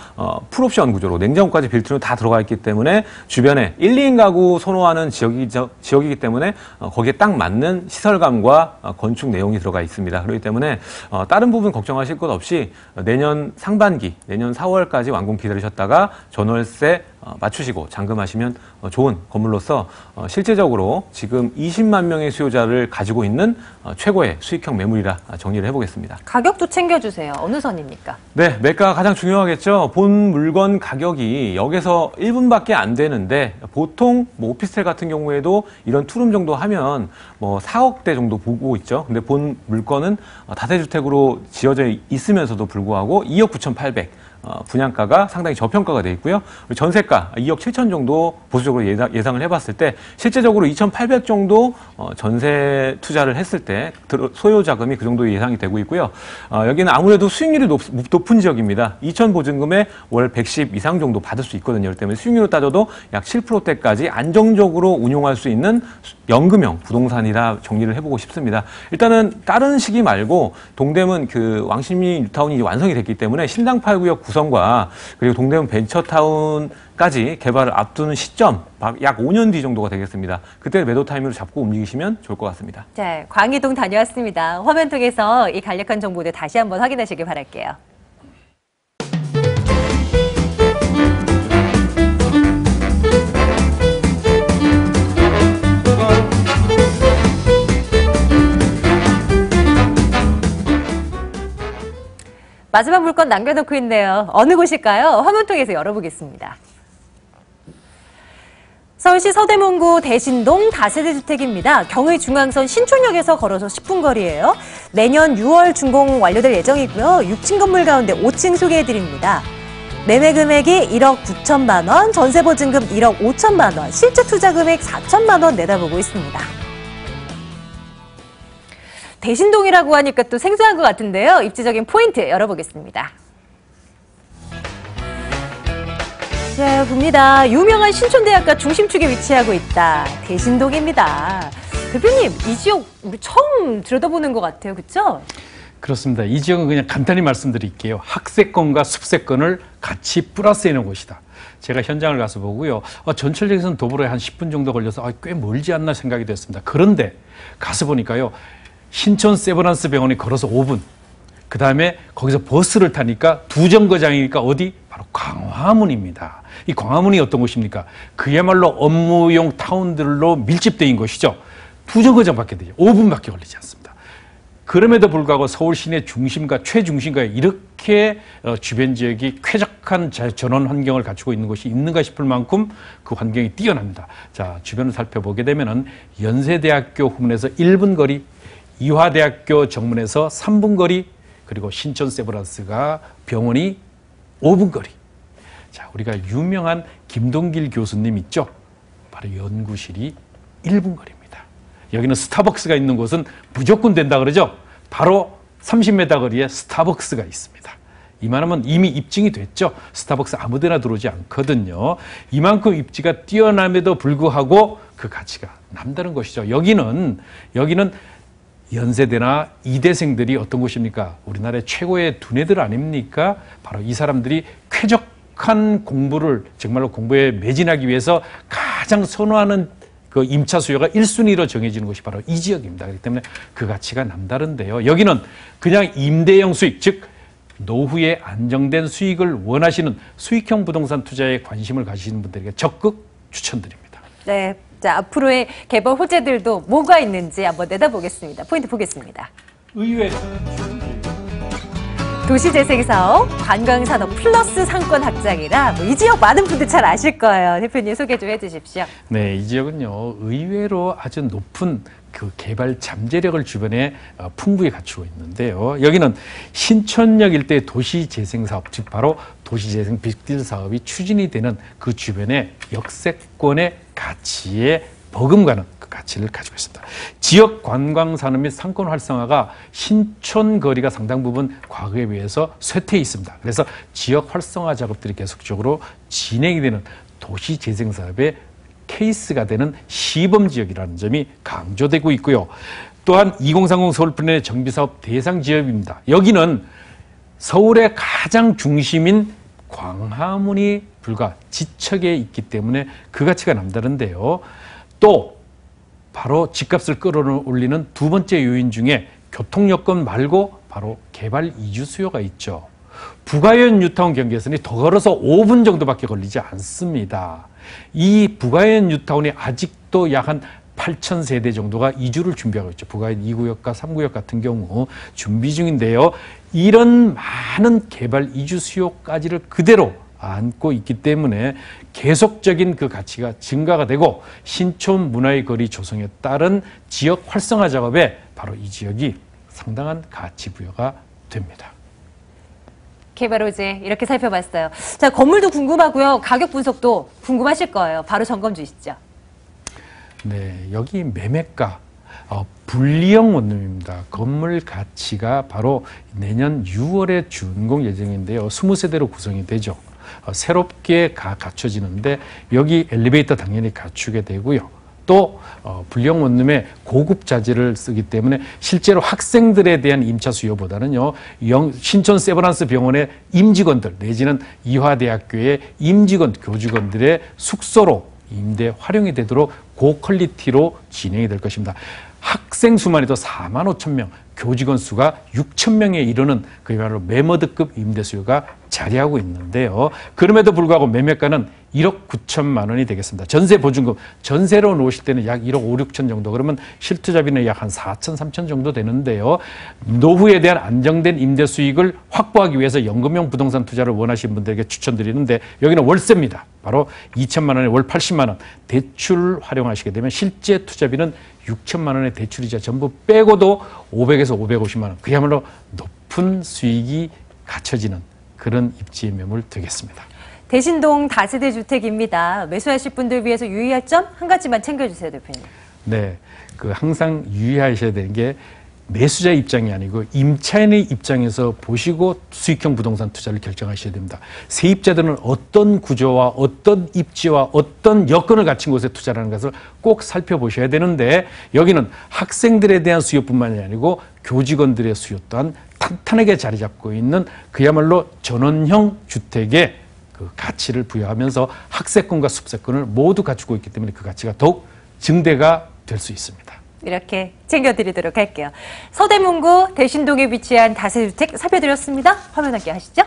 풀옵션 구조로 냉장고까지 빌트로 다 들어가 있기 때문에 주변에 1, 2인 가구 선호하는 지역이기 때문에 거기에 딱 맞는 시설감과 건축 내용이 들어가 있습니다. 그렇기 때문에 다른 부분 걱정하실 것 없이 내년 상반기, 내년 4월까지 완공 기다리셨다가 전월세 맞추시고 잔금하시면 좋은 건물로서 실제적으로 지금 20만 명의 수요자를 가지고 있는 최고의 수익형 매물이라 정리를 해보겠습니다. 가격도 챙겨주세요. 어느 선입니까? 네, 매가가 가장 중요하겠죠. 본 물건 가격이 역에서 1분밖에 안 되는데 보통 뭐 오피스텔 같은 경우에도 이런 투룸 정도 하면 뭐 4억대 정도 보고 있죠. 근데 본 물건은 다세주택으로 지어져 있으면서도 불구하고 2억 9,800. 분양가가 상당히 저평가가 되어 있고요. 전세가 2억 7천 정도 보수적으로 예상을 해봤을 때 실제적으로 2,800 정도 전세 투자를 했을 때 소요 자금이 그 정도 예상이 되고 있고요. 여기는 아무래도 수익률이 높은 지역입니다. 2천 보증금에 월 110 이상 정도 받을 수 있거든요. 그렇기 때문에 수익률로 따져도 약 7%대까지 안정적으로 운용할 수 있는 연금형 부동산이라 정리를 해보고 싶습니다. 일단은 다른 시기 말고 동대문 그 왕십리 뉴타운이 완성이 됐기 때문에 신당 8구역 구성과 그리고 동대문 벤처타운까지 개발을 앞두는 시점 약 5년 뒤 정도가 되겠습니다. 그때 매도 타이밍으로 잡고 움직이시면 좋을 것 같습니다. 자, 광희동 다녀왔습니다. 화면 통해서 이 간략한 정보들 다시 한번 확인하시길 바랄게요. 마지막 물건 남겨놓고 있네요. 어느 곳일까요? 화면 통해서 열어보겠습니다. 서울시 서대문구 대신동 다세대 주택입니다. 경의 중앙선 신촌역에서 걸어서 10분 거리예요. 내년 6월 준공 완료될 예정이고요. 6층 건물 가운데 5층 소개해드립니다. 매매 금액이 1억 9천만 원, 전세 보증금 1억 5천만 원, 실제 투자 금액 4천만 원 내다보고 있습니다. 대신동이라고 하니까 또 생소한 것 같은데요. 입지적인 포인트 열어보겠습니다. 자, 봅니다. 유명한 신촌대학가 중심축에 위치하고 있다. 대신동입니다. 대표님, 이 지역 우리 처음 들여다보는 것 같아요. 그렇죠? 그렇습니다. 이 지역은 그냥 간단히 말씀드릴게요. 학세권과 습세권을 같이 플러스해 놓은 곳이다. 제가 현장을 가서 보고요. 전철역에서는 도보로에 한 10분 정도 걸려서 꽤 멀지 않나 생각이 됐습니다. 그런데 가서 보니까요. 신촌 세브란스 병원이 걸어서 5분. 그 다음에 거기서 버스를 타니까 두 정거장이니까 어디? 바로 광화문입니다. 이 광화문이 어떤 곳입니까? 그야말로 업무용 타운들로 밀집되어 있는 곳이죠. 두 정거장밖에 되죠. 5분밖에 걸리지 않습니다. 그럼에도 불구하고 서울 시내 중심과 최중심가에 이렇게 주변 지역이 쾌적한 전원 환경을 갖추고 있는 곳이 있는가 싶을 만큼 그 환경이 뛰어납니다. 자, 주변을 살펴보게 되면은 연세대학교 후문에서 1분 거리, 이화대학교 정문에서 3분 거리, 그리고 신촌 세브란스가 병원이 5분 거리. 자, 우리가 유명한 김동길 교수님 있죠? 바로 연구실이 1분 거리입니다. 여기는 스타벅스가 있는 곳은 무조건 된다 그러죠. 바로 30m 거리에 스타벅스가 있습니다. 이만하면 이미 입증이 됐죠. 스타벅스 아무데나 들어오지 않거든요. 이만큼 입지가 뛰어남에도 불구하고 그 가치가 남다른 것이죠. 여기는 연세대나 이대생들이 어떤 곳입니까? 우리나라의 최고의 두뇌들 아닙니까? 바로 이 사람들이 쾌적한 공부를 정말로 공부에 매진하기 위해서 가장 선호하는 그 임차 수요가 1순위로 정해지는 곳이 바로 이 지역입니다. 그렇기 때문에 그 가치가 남다른데요. 여기는 그냥 임대형 수익, 즉 노후에 안정된 수익을 원하시는 수익형 부동산 투자에 관심을 가지시는 분들에게 적극 추천드립니다. 네. 자, 앞으로의 개발 호재들도 뭐가 있는지 한번 내다보겠습니다. 포인트 보겠습니다. 의회에서는 도시재생사업, 관광산업 플러스 상권 확장이라 이 지역 많은 분들 잘 아실 거예요. 대표님 소개 좀 해주십시오. 네, 이 지역은요 의외로 아주 높은 그 개발 잠재력을 주변에 풍부히 갖추고 있는데요. 여기는 신촌역 일대 도시재생사업, 즉 바로 도시재생 빅딜 사업이 추진이 되는 그 주변에 역세권의 가치에 버금가는 그 가치를 가지고 있습니다. 지역 관광 산업 및 상권 활성화가 신촌 거리가 상당 부분 과거에 비해서 쇠퇴해 있습니다. 그래서 지역 활성화 작업들이 계속적으로 진행이 되는 도시재생 사업의 케이스가 되는 시범 지역이라는 점이 강조되고 있고요. 또한 2030 서울 플랜의 정비사업 대상 지역입니다. 여기는 서울의 가장 중심인 광화문이 불과 지척에 있기 때문에 그 가치가 남다른데요. 또 바로 집값을 끌어올리는 두 번째 요인 중에 교통여건 말고 바로 개발 이주 수요가 있죠. 부가현 뉴타운 경계선이 더 걸어서 5분 정도밖에 걸리지 않습니다. 이 부가현 뉴타운이 아직도 약 한 8,000세대 정도가 이주를 준비하고 있죠. 부가현 2구역과 3구역 같은 경우 준비 중인데요. 이런 많은 개발 이주 수요까지를 그대로 안고 있기 때문에 계속적인 그 가치가 증가가 되고 신촌 문화의 거리 조성에 따른 지역 활성화 작업에 바로 이 지역이 상당한 가치 부여가 됩니다. 개발 호재 이렇게 살펴봤어요. 자, 건물도 궁금하고요. 가격 분석도 궁금하실 거예요. 바로 점검 주시죠. 네, 여기 매매가 분리형 원룸입니다. 건물 가치가 바로 내년 6월에 준공 예정인데요. 20세대로 구성이 되죠. 새롭게 갖춰지는데 여기 엘리베이터 당연히 갖추게 되고요. 또 분리형 원룸에 고급 자재를 쓰기 때문에 실제로 학생들에 대한 임차 수요보다는요, 신촌 세브란스 병원의 임직원들 내지는 이화대학교의 임직원, 교직원들의 숙소로 임대 활용이 되도록 고퀄리티로 진행이 될 것입니다. 학생 수만 해도 45,000명, 교직원 수가 6,000명에 이르는 그야말로 매머드급 임대 수요가 자리하고 있는데요. 그럼에도 불구하고 매매가는 1억 9천만 원이 되겠습니다. 전세 보증금, 전세로 놓으실 때는 약 1억 5, 6천 정도, 그러면 실투자비는 약 한 4천, 3천 정도 되는데요. 노후에 대한 안정된 임대 수익을 확보하기 위해서 연금형 부동산 투자를 원하시는 분들에게 추천드리는데 여기는 월세입니다. 바로 2천만 원에 월 80만 원 대출 활용하시게 되면 실제 투자비는 6천만 원의 대출이자 전부 빼고도 500에서 550만 원, 그야말로 높은 수익이 갖춰지는 그런 입지의 매물 되겠습니다. 대신동 다세대 주택입니다. 매수하실 분들 위해서 유의할 점 한 가지만 챙겨주세요, 대표님. 네, 항상 유의하셔야 되는 게 매수자 입장이 아니고 임차인의 입장에서 보시고 수익형 부동산 투자를 결정하셔야 됩니다. 세입자들은 어떤 구조와 어떤 입지와 어떤 여건을 갖춘 곳에 투자하는 것을 꼭 살펴보셔야 되는데 여기는 학생들에 대한 수요뿐만이 아니고 교직원들의 수요 또한 탄탄하게 자리 잡고 있는 그야말로 전원형 주택의 그 가치를 부여하면서 학세권과 숲세권을 모두 갖추고 있기 때문에 그 가치가 더욱 증대가 될 수 있습니다. 이렇게 챙겨드리도록 할게요. 서대문구 대신동에 위치한 다세주택 살펴드렸습니다. 화면 함께 하시죠.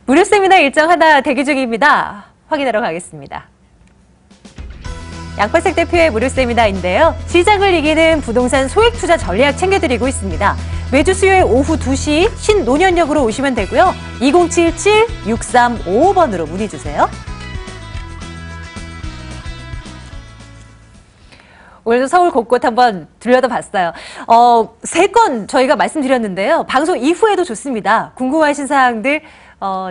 무료 세미나 일정 하나 대기 중입니다. 확인하러 가겠습니다. 양팔색 대표의 무료 세미나인데요. 시장을 이기는 부동산 소액 투자 전략 챙겨드리고 있습니다. 매주 수요일 오후 2시 신논현역으로 오시면 되고요. 2077-6355번으로 문의 주세요. 오늘도 서울 곳곳 한번 들려다 봤어요. 3건 저희가 말씀드렸는데요. 방송 이후에도 좋습니다. 궁금하신 사항들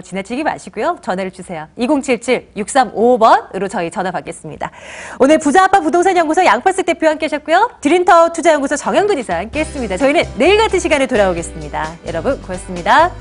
지나치기 마시고요. 전화를 주세요. 2077-6355번으로 저희 전화 받겠습니다. 오늘 부자아빠 부동산연구소 양팔숙 대표와 함께 하셨고요. 드림타워 투자연구소 정영근 이사 함께 했습니다. 저희는 내일 같은 시간에 돌아오겠습니다. 여러분 고맙습니다.